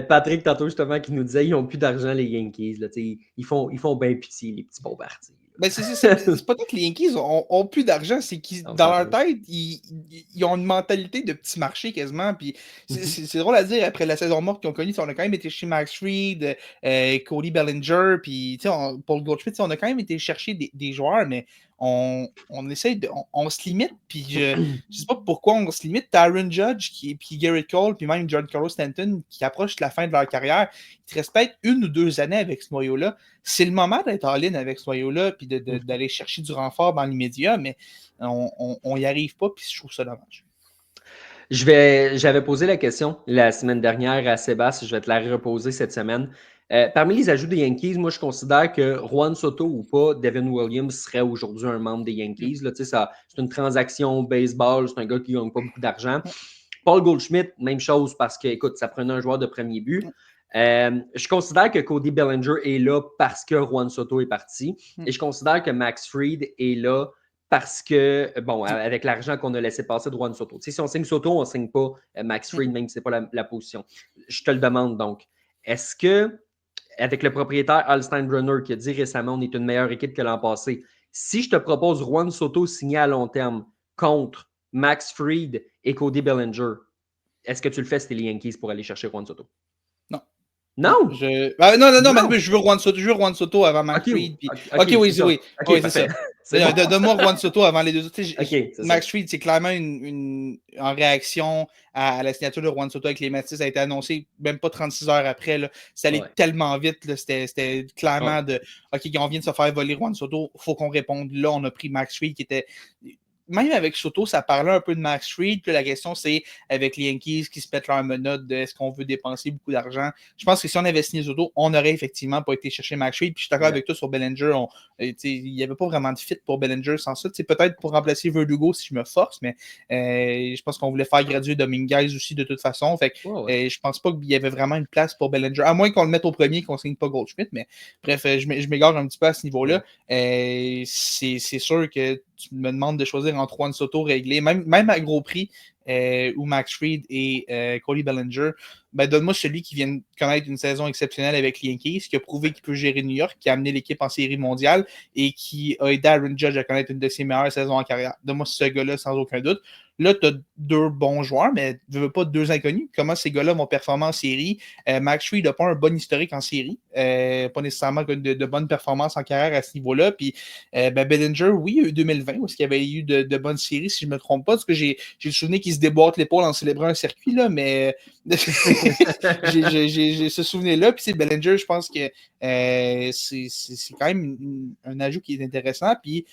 Patrick, tantôt, justement, qui nous disait qu'ils n'ont plus d'argent, les Yankees. Là, ils font bien pitié, les petits bombardiers. Ben c'est pas tant que les Yankees ont plus d'argent, c'est qu'ils, dans leur tête, ils ont une mentalité de petit marché quasiment. Puis c'est drôle à dire après la saison morte qu'ils ont connue. On a quand même été chez Max Fried, Cody Bellinger, puis Paul Goldschmidt. On a quand même été chercher des joueurs, mais on essaie de. On se limite, puis je sais pas pourquoi on se limite. Aaron Judge, puis Garrett Cole, puis même Giancarlo Stanton, qui approchent de la fin de leur carrière. Il te reste peut-être 1 ou 2 années avec ce noyau-là. C'est le moment d'être all-in avec ce noyau-là, puis d'aller chercher du renfort dans l'immédiat, mais on n'y arrive pas, puis je trouve ça dommage. J'avais posé la question la semaine dernière à Sébastien, je vais te la reposer cette semaine. Parmi les ajouts des Yankees, moi, je considère que Juan Soto ou pas, Devin Williams serait aujourd'hui un membre des Yankees. Là, c'est une transaction baseball, c'est un gars qui ne gagne pas beaucoup d'argent. Paul Goldschmidt, même chose parce que, écoute, ça prenait un joueur de premier but. Je considère que Cody Bellinger est là parce que Juan Soto est parti. Et je considère que Max Fried est là parce que, bon, avec l'argent qu'on a laissé passer de Juan Soto. Si on signe Soto, on ne signe pas Max Fried, même si ce n'est pas la position. Je te le demande donc. Est-ce que, avec le propriétaire Al Steinbrenner qui a dit récemment on est une meilleure équipe que l'an passé, si je te propose Juan Soto signé à long terme contre Max Fried et Cody Bellinger, est-ce que tu le fais si t'es les Yankees pour aller chercher Juan Soto? Non. Non? Non, mais je veux Juan Soto avant Max Fried. Puis... OK, oui, c'est ça. Donne-moi Juan Soto avant les deux autres. Max Fried, c'est clairement en réaction à la signature de Juan Soto avec les Mets. Ça a été annoncé même pas 36 heures après. Là. C'est allé tellement vite. Là. C'était clairement de OK, on vient de se faire voler Juan Soto, il faut qu'on réponde. Là, on a pris Max Fried qui était. Même avec Soto, ça parlait un peu de Max Fried. Puis la question, c'est avec les Yankees qui se pètent leur menotte de est-ce qu'on veut dépenser beaucoup d'argent. Je pense que si on avait signé Soto, on n'aurait effectivement pas été chercher Max Fried. Puis je suis d'accord avec toi sur Bellinger. Il n'y avait pas vraiment de fit pour Bellinger sans ça. Peut-être pour remplacer Verdugo si je me force, mais je pense qu'on voulait faire graduer Dominguez aussi de toute façon. Fait que, je pense pas qu'il y avait vraiment une place pour Bellinger. À moins qu'on le mette au premier et qu'on ne signe pas Goldschmidt. Mais bref, je m'égare un petit peu à ce niveau-là. C'est sûr que tu me demandes de choisir entre Juan Soto réglé, même à gros prix, ou Max Fried et Cody Bellinger, ben donne-moi celui qui vient de connaître une saison exceptionnelle avec les Yankees, qui a prouvé qu'il peut gérer New York, qui a amené l'équipe en série mondiale et qui a aidé Aaron Judge à connaître une de ses meilleures saisons en carrière. Donne-moi ce gars-là sans aucun doute. Là, tu as 2 bons joueurs, mais tu ne veux pas 2 inconnus. Comment ces gars-là vont performer en série? Max Fried n'a pas un bon historique en série. Pas nécessairement de bonnes performances en carrière à ce niveau-là. Puis Bellinger, oui, il y a eu 2020 où il y avait eu de bonnes séries, si je ne me trompe pas, parce que j'ai le souvenir qu'il se déboîte l'épaule en célébrant un circuit, là, mais j'ai ce souvenir-là. Puis Bellinger, je pense que c'est quand même un ajout qui est intéressant. Puis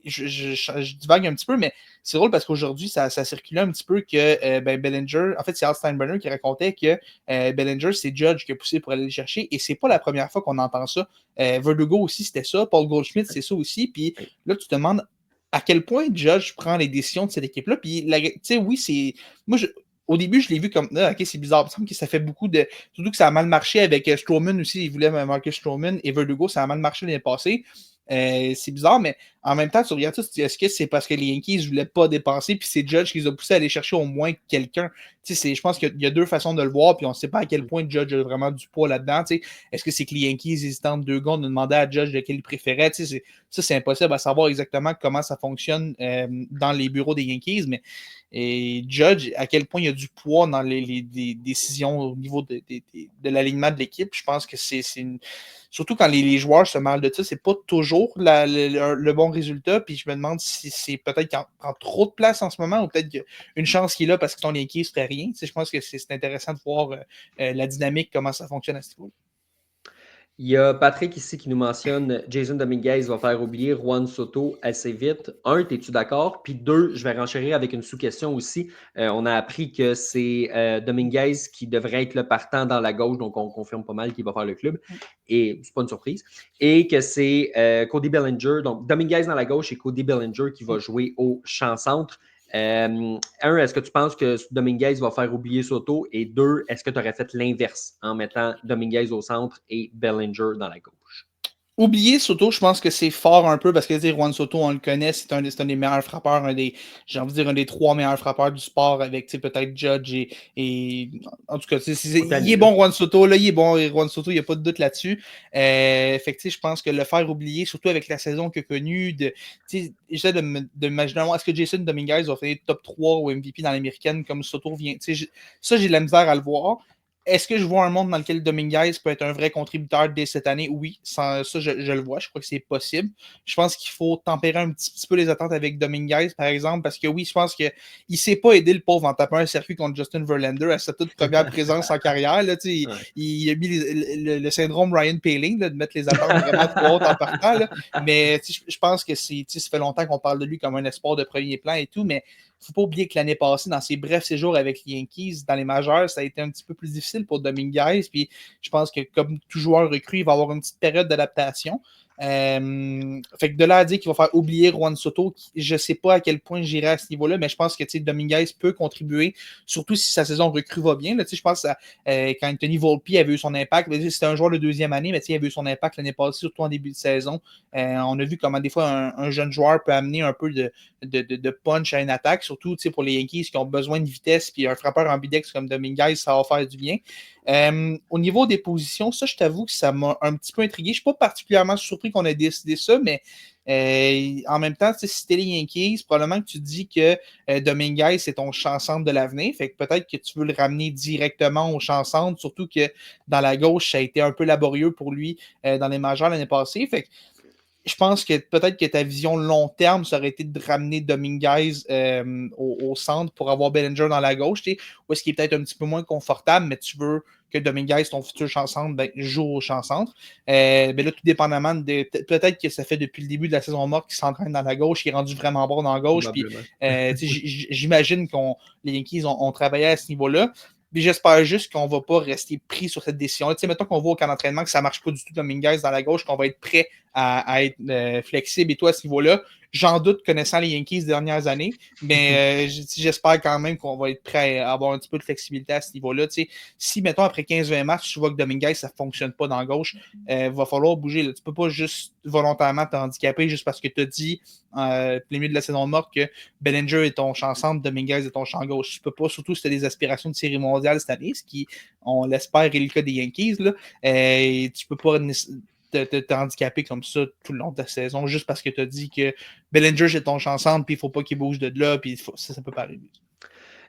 je divague un petit peu, mais c'est drôle parce qu'aujourd'hui, ça circulait un petit peu que Bellinger, en fait, c'est Al Steinbrenner qui racontait que Bellinger, c'est Judge qui a poussé pour aller le chercher, et c'est pas la première fois qu'on entend ça. Verdugo aussi, c'était ça. Paul Goldschmidt, c'est ça aussi. Puis là, tu te demandes à quel point Judge prend les décisions de cette équipe-là. Puis, tu sais, oui, c'est. Moi, au début, je l'ai vu comme OK, c'est bizarre. Il me semble que ça fait beaucoup de. Surtout que ça a mal marché avec Stroman aussi. Il voulait Marcus Stroman et Verdugo, ça a mal marché l'année passée. C'est bizarre, mais en même temps, tu regardes ça, tu te dis, est-ce que c'est parce que les Yankees ne voulaient pas dépenser, puis c'est Judge qui les a poussés à aller chercher au moins quelqu'un? Je pense qu'il y a 2 façons de le voir, puis on ne sait pas à quel point Judge a vraiment du poids là-dedans. Est-ce que c'est que les Yankees hésitant de 2 secondes de demander à Judge lequel il préférait? Ça, c'est impossible à savoir exactement comment ça fonctionne dans les bureaux des Yankees, mais Judge, à quel point il y a du poids dans les décisions au niveau de l'alignement de l'équipe. Je pense que c'est une. Surtout quand les joueurs se mêlent de ça, c'est pas toujours le bon résultat. Puis je me demande si c'est peut-être qu'il prend trop de place en ce moment ou peut-être qu'il y a une chance qu'il est là parce que ton Yankees ne ferait rien. Je pense que c'est intéressant de voir la dynamique, comment ça fonctionne à ce niveau-là. Il y a Patrick ici qui nous mentionne Jason Dominguez va faire oublier Juan Soto assez vite. 1, es-tu d'accord? Puis 2, je vais renchérir avec une sous-question aussi. On a appris que c'est Dominguez qui devrait être le partant dans la gauche, donc on confirme pas mal qu'il va faire le club. Et c'est pas une surprise. Et que c'est Cody Bellinger, donc Dominguez dans la gauche et Cody Bellinger qui va jouer au champ-centre. 1, est-ce que tu penses que Dominguez va faire oublier Soto? Et 2, est-ce que tu aurais fait l'inverse en mettant Dominguez au centre et Bellinger dans la gauche? Oublier Soto, je pense que c'est fort un peu parce que Juan Soto, on le connaît, c'est un des meilleurs frappeurs, j'ai envie de dire un des 3 meilleurs frappeurs du sport avec peut-être Judge et en tout cas, il est bon Juan Soto, là, il est bon Juan Soto, il n'y a pas de doute là-dessus. Fait que je pense que le faire oublier, surtout avec la saison qu'il a connue, j'essaie de m'imaginer, est-ce que Jason Dominguez va faire top 3 ou MVP dans l'américaine comme Soto vient, ça j'ai de la misère à le voir. Est-ce que je vois un monde dans lequel Dominguez peut être un vrai contributeur dès cette année? Oui, ça je le vois. Je crois que c'est possible. Je pense qu'il faut tempérer un petit peu les attentes avec Dominguez, par exemple, parce que oui, je pense qu'il ne s'est pas aidé le pauvre en tapant un circuit contre Justin Verlander à sa toute première présence en carrière. Là, il a mis le syndrome Ryan Poehling de mettre les attentes vraiment trop hautes en partant. Là. Mais je pense que ça fait longtemps qu'on parle de lui comme un espoir de premier plan et tout, mais il ne faut pas oublier que l'année passée, dans ses brefs séjours avec les Yankees, dans les majeurs, ça a été un petit peu plus difficile pour Dominguez. Puis je pense que comme tout joueur recru, il va avoir une petite période d'adaptation. Fait que de là à dire qu'il va faire oublier Juan Soto, je ne sais pas à quel point j'irai à ce niveau-là, mais je pense que Dominguez peut contribuer, surtout si sa saison recrue va bien. Là, je pense que quand Anthony Volpe avait eu son impact, c'était un joueur de deuxième année, mais il avait eu son impact l'année passée, surtout en début de saison. On a vu comment des fois un jeune joueur peut amener un peu de punch à une attaque, surtout pour les Yankees qui ont besoin de vitesse, puis un frappeur ambidex comme Dominguez, ça va faire du bien. Au niveau des positions, ça, je t'avoue que ça m'a un petit peu intrigué. Je ne suis pas particulièrement surpris qu'on ait décidé ça, mais en même temps, si t'es les Yankees, probablement que tu dis que Dominguez, c'est ton champ-centre de l'avenir. Fait que peut-être que tu veux le ramener directement au champ-centre, surtout que dans la gauche, ça a été un peu laborieux pour lui dans les majeurs l'année passée. Fait que je pense que peut-être que ta vision long terme, ça aurait été de ramener Dominguez au centre pour avoir Bellinger dans la gauche, où est-ce qu'il est peut-être un petit peu moins confortable, mais tu veux que Dominguez, ton futur champ-centre, joue au champ-centre. Ben là, tout dépendamment peut-être que ça fait depuis le début de la saison morte qu'il s'entraîne dans la gauche, qu'il est rendu vraiment bon dans la gauche. Puis, j'imagine que les Yankees ont travaillé à ce niveau-là. Puis j'espère juste qu'on ne va pas rester pris sur cette décision. Tu sais, mettons qu'on voit au camp d'entraînement que ça ne marche pas du tout Dominguez dans la gauche, qu'on va être prêt à être flexible et tout à ce niveau-là. J'en doute connaissant les Yankees des dernières années, mais j'espère quand même qu'on va être prêt à avoir un petit peu de flexibilité à ce niveau-là. Tu sais, si, mettons, après 15-20 matchs, tu vois que Dominguez, ça ne fonctionne pas dans la gauche, il va falloir bouger. Là. Tu ne peux pas juste volontairement t'handicaper juste parce que tu as dit, plein milieu de la saison morte, que Bellinger est ton champ centre, Dominguez est ton champ gauche. Tu peux pas, surtout si tu as des aspirations de série mondiale cette année, ce qui, on l'espère, est le cas des Yankees. Là, tu peux pas te handicaper comme ça tout le long de la saison juste parce que tu as dit que Bellinger est ton champ centre puis il faut pas qu'il bouge de là puis ça peut pas arriver.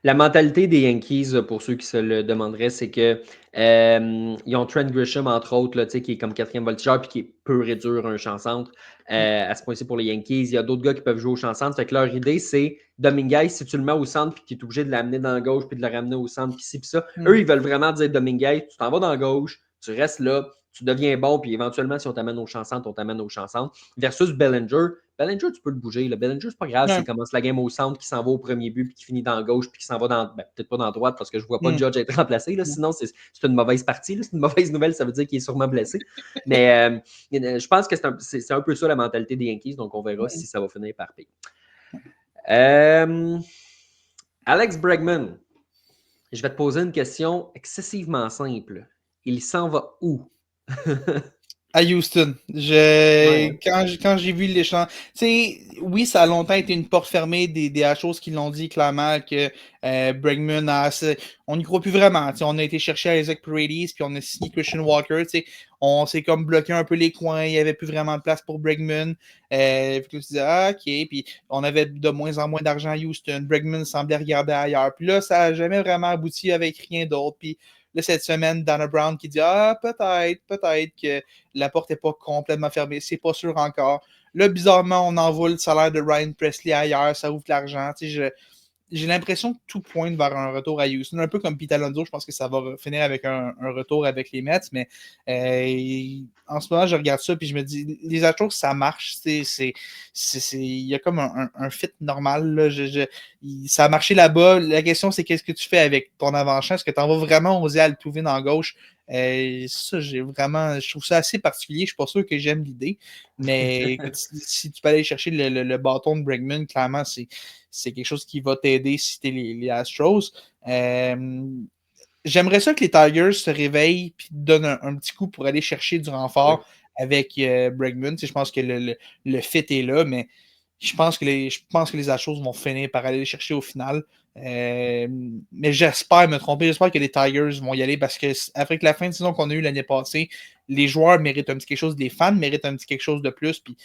La mentalité des Yankees, pour ceux qui se le demanderaient, c'est que ils ont Trent Grisham, entre autres, là, qui est comme quatrième voltigeur puis qui peut réduire un champ-centre. À ce point-ci pour les Yankees, il y a d'autres gars qui peuvent jouer au champ-centre. Fait que leur idée, c'est Dominguez, si tu le mets au centre puis que tu es obligé de l'amener dans la gauche puis de le ramener au centre puis ci puis ça, eux, ils veulent vraiment dire Dominguez, tu t'en vas dans la gauche, tu restes là, tu deviens bon, puis éventuellement, si on t'amène au champ-centre, on t'amène au champ-centre. Versus Bellinger. Bellinger, tu peux le bouger. Le Bellinger, c'est pas grave s'il commence la game au centre, qui s'en va au premier but, puis qui finit dans la gauche, puis qui s'en va dans. Peut-être pas dans la droite, parce que je vois pas Judge être remplacé. Là, sinon, c'est une mauvaise partie. Là. C'est une mauvaise nouvelle, ça veut dire qu'il est sûrement blessé. Mais je pense que c'est un peu ça la mentalité des Yankees, donc on verra si ça va finir par payer. Alex Bregman, je vais te poser une question excessivement simple. Il s'en va où? À Houston. Quand j'ai vu l'échange, oui, ça a longtemps été une porte fermée des choses qui l'ont dit clairement que Bregman on n'y croit plus vraiment. On a été chercher Isaac Paredes puis on a signé Christian Walker. On s'est comme bloqué un peu les coins. Il n'y avait plus vraiment de place pour Bregman. Puis tu dis, OK. Puis on avait de moins en moins d'argent à Houston. Bregman semblait regarder ailleurs. Puis là, ça n'a jamais vraiment abouti avec rien d'autre. Puis là, cette semaine, Dana Brown qui dit peut-être que la porte n'est pas complètement fermée. C'est pas sûr encore. Là, bizarrement, on envoie le salaire de Ryan Presley ailleurs. Ça ouvre l'argent. J'ai l'impression que tout pointe vers un retour à Houston. Un peu comme Pete Alonso, je pense que ça va finir avec un retour avec les Mets. Mais en ce moment, je regarde ça et je me dis, les Astros, ça marche. Il y a comme un fit normal. Là. Ça a marché là-bas. La question, c'est qu'est-ce que tu fais avec ton avant-champ? Est-ce que tu en vas vraiment oser à le trouver dans la gauche? Ça, je trouve ça assez particulier. Je suis pas sûr que j'aime l'idée. Mais écoute, si tu peux aller chercher le bâton de Bregman, clairement, c'est quelque chose qui va t'aider si tu es les Astros. J'aimerais ça que les Tigers se réveillent et donnent un petit coup pour aller chercher du renfort avec Bregman. Je pense que le fit est là, mais je pense que les Astros vont finir par aller le chercher au final. Mais j'espère me tromper. J'espère que les Tigers vont y aller parce que avec la fin de saison qu'on a eue l'année passée, les joueurs méritent un petit quelque chose, les fans méritent un petit quelque chose de plus. Puis,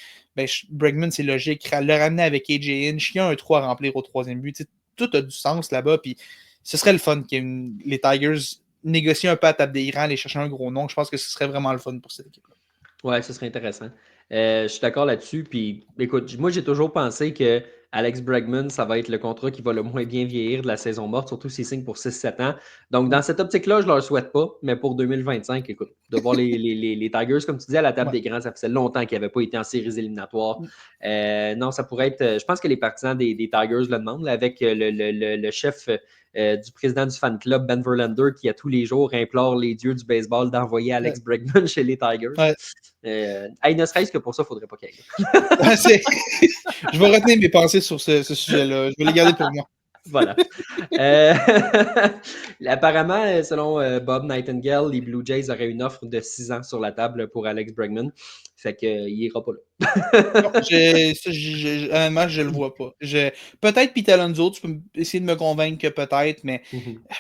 Bregman, c'est logique. Le ramener avec AJ Hinch, il y a un trou à remplir au troisième but. Tout a du sens là-bas. Puis, ce serait le fun que les Tigers négocient un peu à table des grands, aller chercher un gros nom. Je pense que ce serait vraiment le fun pour cette équipe-là. Ouais, ce serait intéressant. Je suis d'accord là-dessus. Puis, écoute, moi, j'ai toujours pensé que Alex Bregman, ça va être le contrat qui va le moins bien vieillir de la saison morte, surtout s'il signe pour 6-7 ans. Donc, dans cette optique-là, je ne leur souhaite pas. Mais pour 2025, écoute, de voir les Tigers, comme tu dis, à la table des grands, ça faisait longtemps qu'ils n'avaient pas été en séries éliminatoires. Non, ça pourrait être. Je pense que les partisans des Tigers le demandent, là, avec le chef du président du fan club, Ben Verlander, qui à tous les jours implore les dieux du baseball d'envoyer Alex Bregman chez les Tigers. Ouais. Ne serait-ce que pour ça, il ne faudrait pas qu'il y aille. Je vais retenir mes pensées sur ce sujet-là. Je vais les garder pour moi. Voilà. Apparemment, selon Bob Nightingale, les Blue Jays auraient une offre de 6 ans sur la table pour Alex Bregman. Fait qu'il n'ira pas là. Non, honnêtement, je le vois pas. Peut-être Pete Alonso, tu peux essayer de me convaincre que peut-être, mais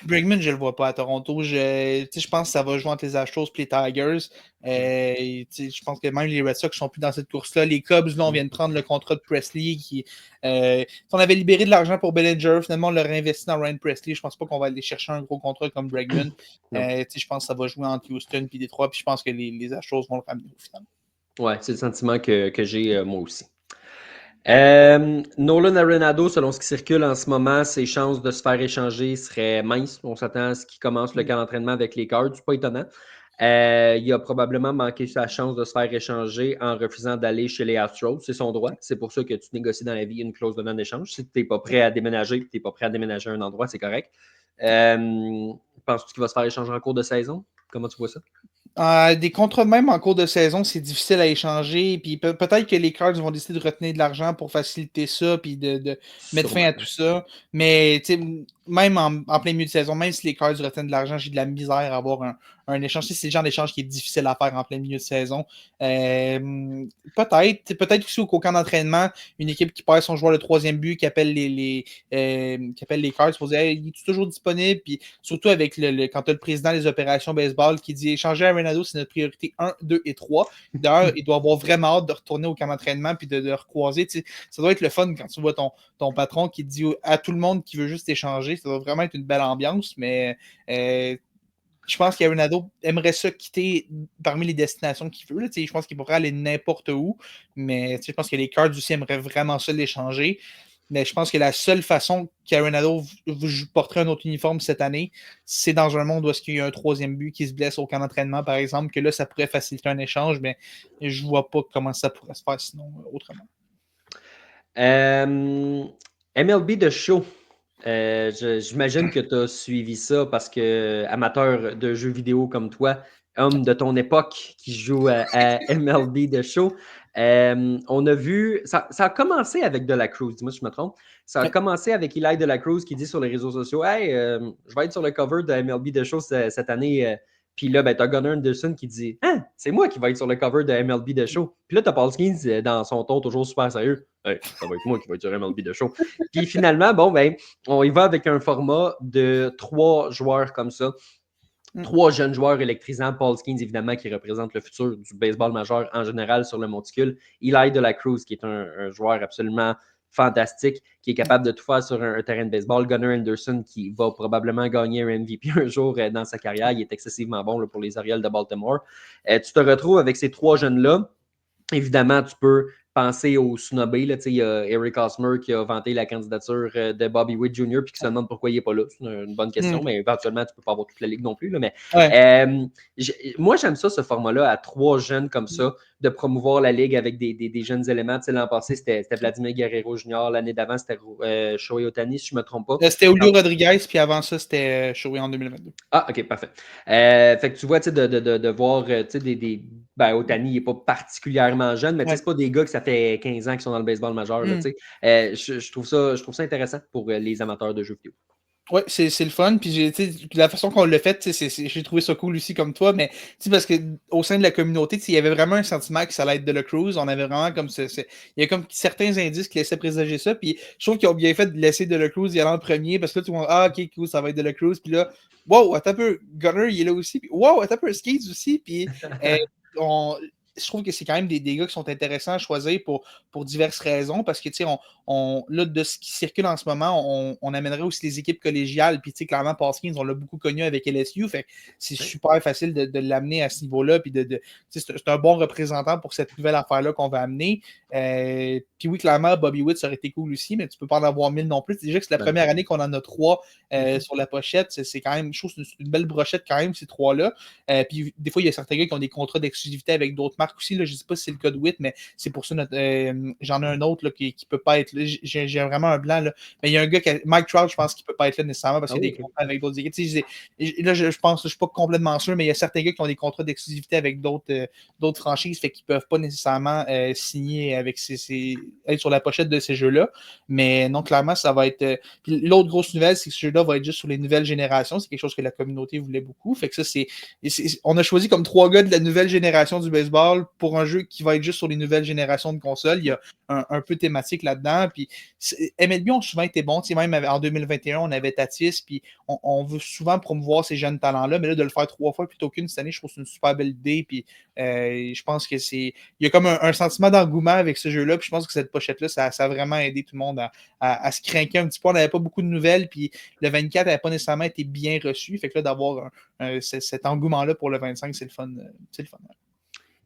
Bregman, je le vois pas à Toronto. Je pense que ça va jouer entre les Astros et les Tigers. Je pense que même les Red Sox sont plus dans cette course-là. Les Cubs, là, on vient de prendre le contrat de Presley. On avait libéré de l'argent pour Bellinger. Finalement, on l'a réinvesti dans Ryan Presley. Je pense pas qu'on va aller chercher un gros contrat comme Bregman. Je pense que ça va jouer entre Houston et Détroit. Puis je pense que les Astros vont le ramener au final. Ouais, c'est le sentiment que j'ai moi aussi. Nolan Arenado, selon ce qui circule en ce moment, ses chances de se faire échanger seraient minces. On s'attend à ce qu'il commence le camp d'entraînement avec les Cards, c'est pas étonnant. Il a probablement manqué sa chance de se faire échanger en refusant d'aller chez les Astros. C'est son droit. C'est pour ça que tu négocies dans la vie une clause de non-échange. Si tu n'es pas prêt à déménager, tu n'es pas prêt à déménager à un endroit, c'est correct. Penses-tu qu'il va se faire échanger en cours de saison? Comment tu vois ça? Des contrats de même en cours de saison, c'est difficile à échanger. Puis peut-être que les Cards vont décider de retenir de l'argent pour faciliter ça puis de mettre fin à tout ça. Mais même en plein milieu de saison, même si les Cards retiennent de l'argent, j'ai de la misère à avoir un échange. C'est le genre d'échange qui est difficile à faire en plein milieu de saison. Peut-être aussi au camp d'entraînement, une équipe qui perd son joueur le troisième but, qui appelle les Cards pour dire hey, il est toujours disponible. Puis surtout avec quand tu as le président des opérations baseball qui dit échanger Arenado, c'est notre priorité 1, 2 et 3. D'ailleurs, il doit avoir vraiment hâte de retourner au camp d'entraînement puis de recroiser. Ça doit être le fun quand tu vois ton patron qui dit à tout le monde qui veut juste échanger. Ça doit vraiment être une belle ambiance, mais je pense qu'Arenado aimerait ça quitter parmi les destinations qu'il veut. Je pense qu'il pourrait aller n'importe où, mais je pense que les Cards aussi aimeraient vraiment ça l'échanger. Mais je pense que la seule façon qu'Arenado porterait un autre uniforme cette année, c'est dans un monde où il y a un troisième but qui se blesse au camp d'entraînement, par exemple, que là, ça pourrait faciliter un échange, mais je ne vois pas comment ça pourrait se faire sinon autrement. MLB The Show. J'imagine que tu as suivi ça parce que amateur de jeux vidéo comme toi, homme de ton époque qui joue à MLB The Show, on a vu, ça a commencé avec De La Cruz, dis-moi si je me trompe, ça a commencé avec Eli De La Cruz qui dit sur les réseaux sociaux « Hey, je vais être sur le cover de MLB The Show cette année. » Puis là, tu as Gunnar Anderson qui dit « Hein, c'est moi qui vais être sur le cover de MLB The Show. » Puis là, tu as Paul Skeens dans son ton toujours super sérieux. Hey, ça va être moi qui vais être sur MLB The Show. Puis finalement, on y va avec un format de 3 joueurs comme ça. 3 jeunes joueurs électrisants. Paul Skeens, évidemment, qui représente le futur du baseball majeur en général sur le monticule. Eli De La Cruz, qui est un joueur absolument fantastique, qui est capable de tout faire sur un terrain de baseball. Gunnar Anderson, qui va probablement gagner un MVP un jour dans sa carrière. Il est excessivement bon là, pour les Orioles de Baltimore. Tu te retrouves avec ces 3 jeunes-là. Évidemment, tu peux penser au snobé. Il y a Eric Hosmer qui a vanté la candidature de Bobby Witt Jr. puis qui se demande pourquoi il n'est pas là. C'est une bonne question, mais éventuellement, tu ne peux pas avoir toute la ligue non plus. Là, mais moi, j'aime ça, ce format-là, à 3 jeunes comme ça, de promouvoir la ligue avec des jeunes éléments. L'an passé, c'était Vladimir Guerrero Jr. L'année d'avant, c'était Shohei Ohtani, si je ne me trompe pas. C'était Julio Rodriguez, puis avant ça, c'était Shohei en 2022. Ah, OK, parfait. Fait que tu vois, de voir Ohtani, il n'est pas particulièrement jeune, mais c'est pas des gars que ça fait 15 ans qui sont dans le baseball majeur. Là, je trouve ça intéressant pour les amateurs de jeux vidéo. Ouais, c'est le fun. Puis la façon qu'on l'a fait, j'ai trouvé ça cool aussi comme toi, mais parce que au sein de la communauté, il y avait vraiment un sentiment que ça allait être de la cruise. On avait vraiment comme il y a comme certains indices qui laissaient présager ça. Puis je trouve qu'ils ont bien fait de laisser de la cruise y aller en premier parce que là, tout le monde, ah, ok, cool, ça va être de la cruise. Puis là, wow, attends un peu, Gunner, il est là aussi. Puis wow, attends un peu, Skates aussi. Puis on, je trouve que c'est quand même des gars qui sont intéressants à choisir pour diverses raisons parce que, tu sais, là, de ce qui circule en ce moment, on amènerait aussi les équipes collégiales. Puis, tu sais, clairement, Paskins, on l'a beaucoup connu avec LSU. Fait que c'est super facile de l'amener à ce niveau-là. Puis, c'est un bon représentant pour cette nouvelle affaire-là qu'on va amener. Puis, oui, clairement, Bobby Witt, ça aurait été cool aussi, mais tu peux pas en avoir 1000 non plus. Déjà que c'est la première année qu'on en a 3 sur la pochette. C'est quand même, je trouve, c'est une belle brochette quand même, ces 3-là. Puis, des fois, il y a certains gars qui ont des contrats d'exclusivité avec d'autres marques aussi. Là, je ne sais pas si c'est le cas de Witt, mais c'est pour ça j'en ai un autre là, qui ne peut pas être là. J'ai vraiment un blanc. Là. Mais il y a un gars, Mike Trout, je pense qu'il ne peut pas être là nécessairement parce qu'il y a des contrats avec d'autres équipes. Là, je pense, je ne suis pas complètement sûr, mais il y a certains gars qui ont des contrats d'exclusivité avec d'autres franchises, fait qu'ils ne peuvent pas nécessairement signer avec être sur la pochette de ces jeux-là. Mais non, clairement, ça va être. Puis l'autre grosse nouvelle, c'est que ce jeu-là va être juste sur les nouvelles générations. C'est quelque chose que la communauté voulait beaucoup. Fait que ça, on a choisi comme 3 gars de la nouvelle génération du baseball pour un jeu qui va être juste sur les nouvelles générations de consoles. Il y a un peu thématique là-dedans. Puis MLB ont souvent été bons. Même en 2021, on avait Tatis. Puis on veut souvent promouvoir ces jeunes talents-là. Mais là, de le faire 3 fois plutôt qu'une cette année, je trouve que c'est une super belle idée. Puis je pense que il y a comme un sentiment d'engouement avec ce jeu-là. Puis je pense que cette pochette-là, ça a vraiment aidé tout le monde à se craquer un petit peu. On n'avait pas beaucoup de nouvelles. Puis le 24 n'avait pas nécessairement été bien reçu. Fait que là, d'avoir cet engouement-là pour le 25, c'est le fun. C'est le fun.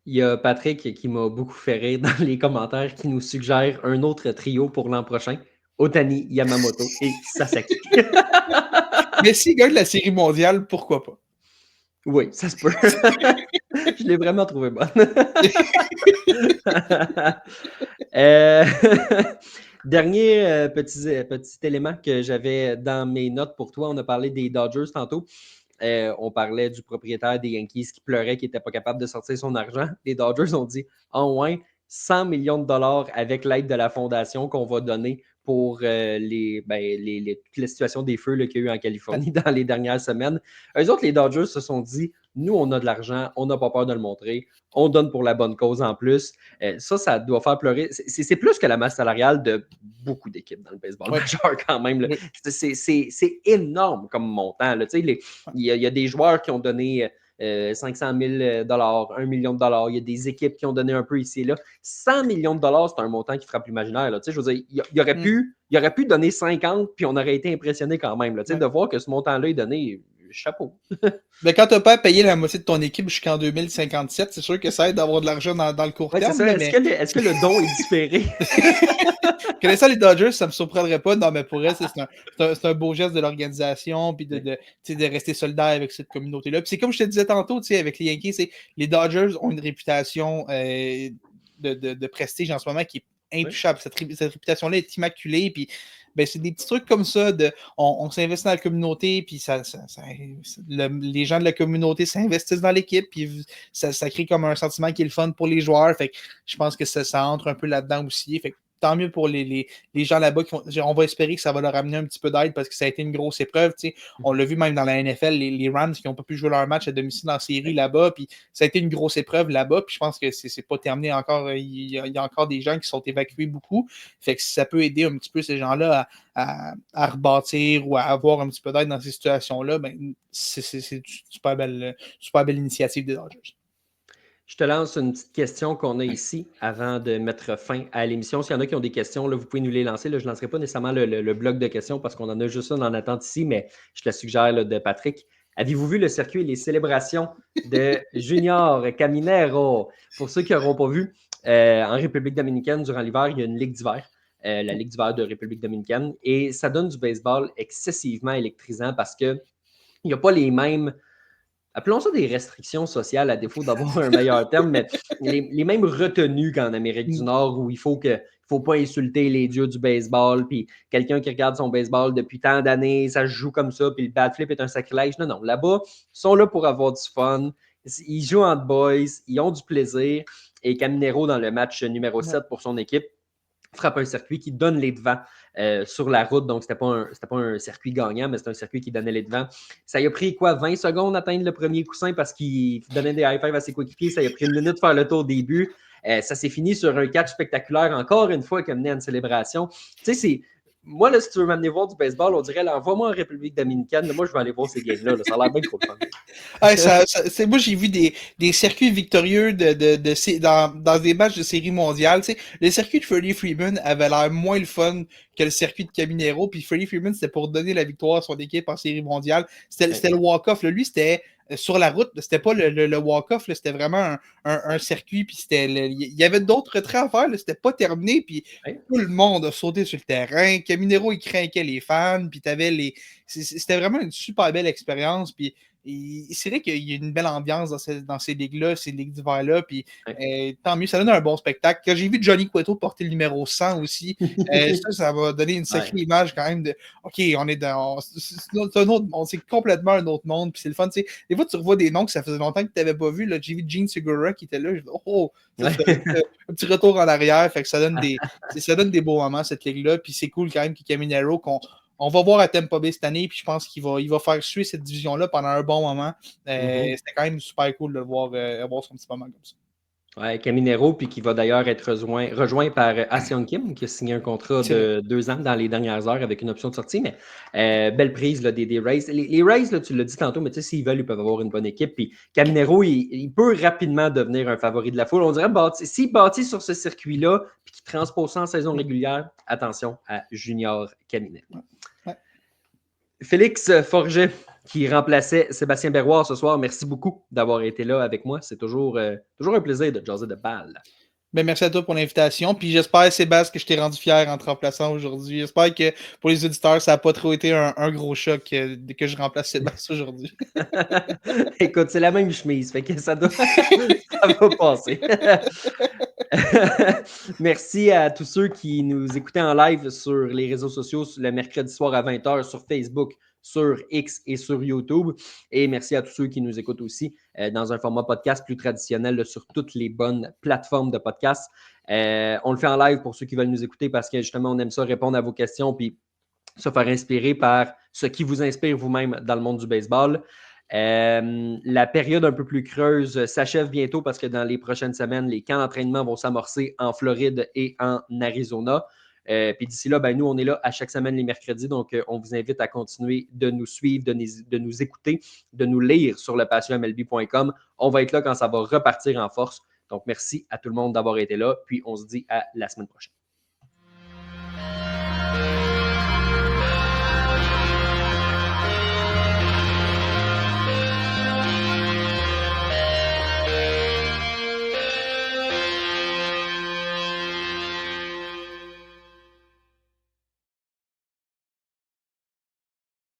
Il y a Patrick qui m'a beaucoup fait rire dans les commentaires qui nous suggère un autre trio pour l'an prochain. Otani, Yamamoto et Sasaki. Mais s'il gagne la série mondiale, pourquoi pas? Oui, ça se peut. Je l'ai vraiment trouvé bonne. Dernier petit élément que j'avais dans mes notes pour toi, on a parlé des Dodgers tantôt. On parlait du propriétaire des Yankees qui pleurait, qui n'était pas capable de sortir son argent. Les Dodgers ont dit en moins 100 millions de dollars avec l'aide de la fondation qu'on va donner pour toute la situation des feux qu'il y a eu en Californie dans les dernières semaines. Eux autres, les Dodgers se sont dit, nous, on a de l'argent, on n'a pas peur de le montrer, on donne pour la bonne cause en plus. Ça doit faire pleurer. C'est plus que la masse salariale de beaucoup d'équipes dans le baseball majeur quand même. Là. Oui. C'est énorme comme montant. Là. Il y a des joueurs qui ont donné 500 000 $, 1 million de dollars. Il y a des équipes qui ont donné un peu ici et là. 100 millions de dollars, c'est un montant qui frappe l'imaginaire. Là. Je veux dire, il aurait pu donner 50 puis on aurait été impressionné quand même. Là. De voir que ce montant-là est donné, chapeau. Mais quand tu n'as pas payé la moitié de ton équipe jusqu'en 2057, c'est sûr que ça aide d'avoir de l'argent dans le court terme. C'est ça. Est-ce que le don est différé? Connaissant les Dodgers, ça ne me surprendrait pas. Non, mais pour elle, c'est un beau geste de l'organisation puis de rester solidaire avec cette communauté-là. Puis c'est comme je te disais tantôt, avec les Yankees, les Dodgers ont une réputation de prestige en ce moment qui est intouchable. Cette réputation-là est immaculée. Puis c'est des petits trucs comme ça. On s'investit dans la communauté, puis les gens de la communauté s'investissent dans l'équipe, puis ça crée comme un sentiment qui est le fun pour les joueurs. Fait que je pense que ça entre un peu là-dedans aussi. Fait que tant mieux pour les gens là-bas. On va espérer que ça va leur amener un petit peu d'aide parce que ça a été une grosse épreuve. On l'a vu même dans la NFL, les Rams qui n'ont pas pu jouer leur match à domicile en série là-bas. Puis ça a été une grosse épreuve là-bas. Puis je pense que c'est pas terminé encore. Il y a encore des gens qui sont évacués beaucoup. Fait que ça peut aider un petit peu ces gens-là à rebâtir ou à avoir un petit peu d'aide dans ces situations-là, c'est une super belle initiative des Dodgers. Je te lance une petite question qu'on a ici avant de mettre fin à l'émission. S'il y en a qui ont des questions, là, vous pouvez nous les lancer. Là, je ne lancerai pas nécessairement le bloc de questions parce qu'on en a juste un en attente ici, mais je te la suggère là, de Patrick. Avez-vous vu le circuit et les célébrations de Junior Caminero? Pour ceux qui n'auront pas vu, en République dominicaine, durant l'hiver, il y a une ligue d'hiver, la Ligue d'hiver de République dominicaine, et ça donne du baseball excessivement électrisant parce qu'il n'y a pas les mêmes... Appelons ça des restrictions sociales à défaut d'avoir un meilleur terme, mais les mêmes retenues qu'en Amérique du Nord où il faut pas insulter les dieux du baseball, puis quelqu'un qui regarde son baseball depuis tant d'années, ça se joue comme ça, puis le bat flip est un sacrilège. Non, là-bas, ils sont là pour avoir du fun, ils jouent entre boys, ils ont du plaisir, et Caminero dans le match numéro 7 pour son équipe frappe un circuit qui donne les devants sur la route. Donc, c'était pas un circuit gagnant, mais c'est un circuit qui donnait les devants. Ça y a pris 20 secondes d'atteindre le premier coussin parce qu'il donnait des high-fives à ses coéquipiers. Ça y a pris 1 minute de faire le tour au début. Ça s'est fini sur un catch spectaculaire, encore une fois, qui a mené à une célébration. Tu sais, moi, là, si tu veux m'amener voir du baseball, on dirait, là, envoie-moi en République dominicaine. Là, moi, je vais aller voir ces games-là. Là. Ça a l'air bien trop de fun. Moi, j'ai vu des circuits victorieux dans des matchs de série mondiale. Tu sais, le circuit de Freddie Freeman avait l'air moins le fun que le circuit de Caminero. Puis Freddie Freeman, c'était pour donner la victoire à son équipe en série mondiale. C'était le walk-off. Lui, c'était sur la route. C'était pas le walk-off. C'était vraiment un circuit. Puis il y avait d'autres retraits à faire. C'était pas terminé. Puis tout le monde a sauté sur le terrain. Caminero, il craquait les fans. Puis c'était vraiment une super belle expérience. Puis c'est vrai qu'il y a une belle ambiance dans ces ligues-là, ces ligues d'hiver-là, puis tant mieux, ça donne un bon spectacle. Quand j'ai vu Johnny Cueto porter le numéro 100 aussi, ça va donner une sacrée image quand même de OK, on est dans. C'est un autre monde, c'est complètement un autre monde, puis c'est le fun. Tu sais, des fois, tu revois des noms que ça faisait longtemps que tu n'avais pas vu. Là, j'ai vu Gene Segura qui était là, je dis un petit retour en arrière, fait que ça donne des beaux moments, cette ligue-là, puis c'est cool quand même qu'il Caminero on va voir à Tampa Bay cette année, puis je pense qu'il va faire suivre cette division-là pendant un bon moment. C'était quand même super cool de le voir avoir son petit moment comme ça. Ouais, Caminero, puis qui va d'ailleurs être rejoint par Ah-Seong Kim, qui a signé un contrat de 2 ans dans les dernières heures avec une option de sortie. Mais belle prise là, des Rays. Les Rays, là, tu l'as dit tantôt, mais tu sais, s'ils veulent, ils peuvent avoir une bonne équipe. Puis Caminero, il peut rapidement devenir un favori de la foule. On dirait, s'il bâtit sur ce circuit-là, puis qu'il transpose ça en saison régulière, attention à Junior Caminero. Ouais. Félix Forget, qui remplaçait Sébastien Berroir ce soir. Merci beaucoup d'avoir été là avec moi. C'est toujours un plaisir de jaser de balle. Ben, merci à toi pour l'invitation. Puis j'espère, Sébastien, que je t'ai rendu fier en te remplaçant aujourd'hui. J'espère que pour les auditeurs, ça n'a pas trop été un gros choc que je remplace Sébastien aujourd'hui. Écoute, c'est la même chemise, fait que ça va passer. Merci à tous ceux qui nous écoutaient en live sur les réseaux sociaux le mercredi soir à 20h sur Facebook, sur X et sur YouTube. Et merci à tous ceux qui nous écoutent aussi dans un format podcast plus traditionnel là, sur toutes les bonnes plateformes de podcast. On le fait en live pour ceux qui veulent nous écouter parce que justement, on aime ça répondre à vos questions puis se faire inspirer par ce qui vous inspire vous-même dans le monde du baseball. La période un peu plus creuse s'achève bientôt parce que dans les prochaines semaines, les camps d'entraînement vont s'amorcer en Floride et en Arizona. Puis d'ici là, nous, on est là à chaque semaine les mercredis. Donc, on vous invite à continuer de nous suivre, de nous écouter, de nous lire sur le passionmlb.com. On va être là quand ça va repartir en force. Donc, merci à tout le monde d'avoir été là. Puis, on se dit à la semaine prochaine.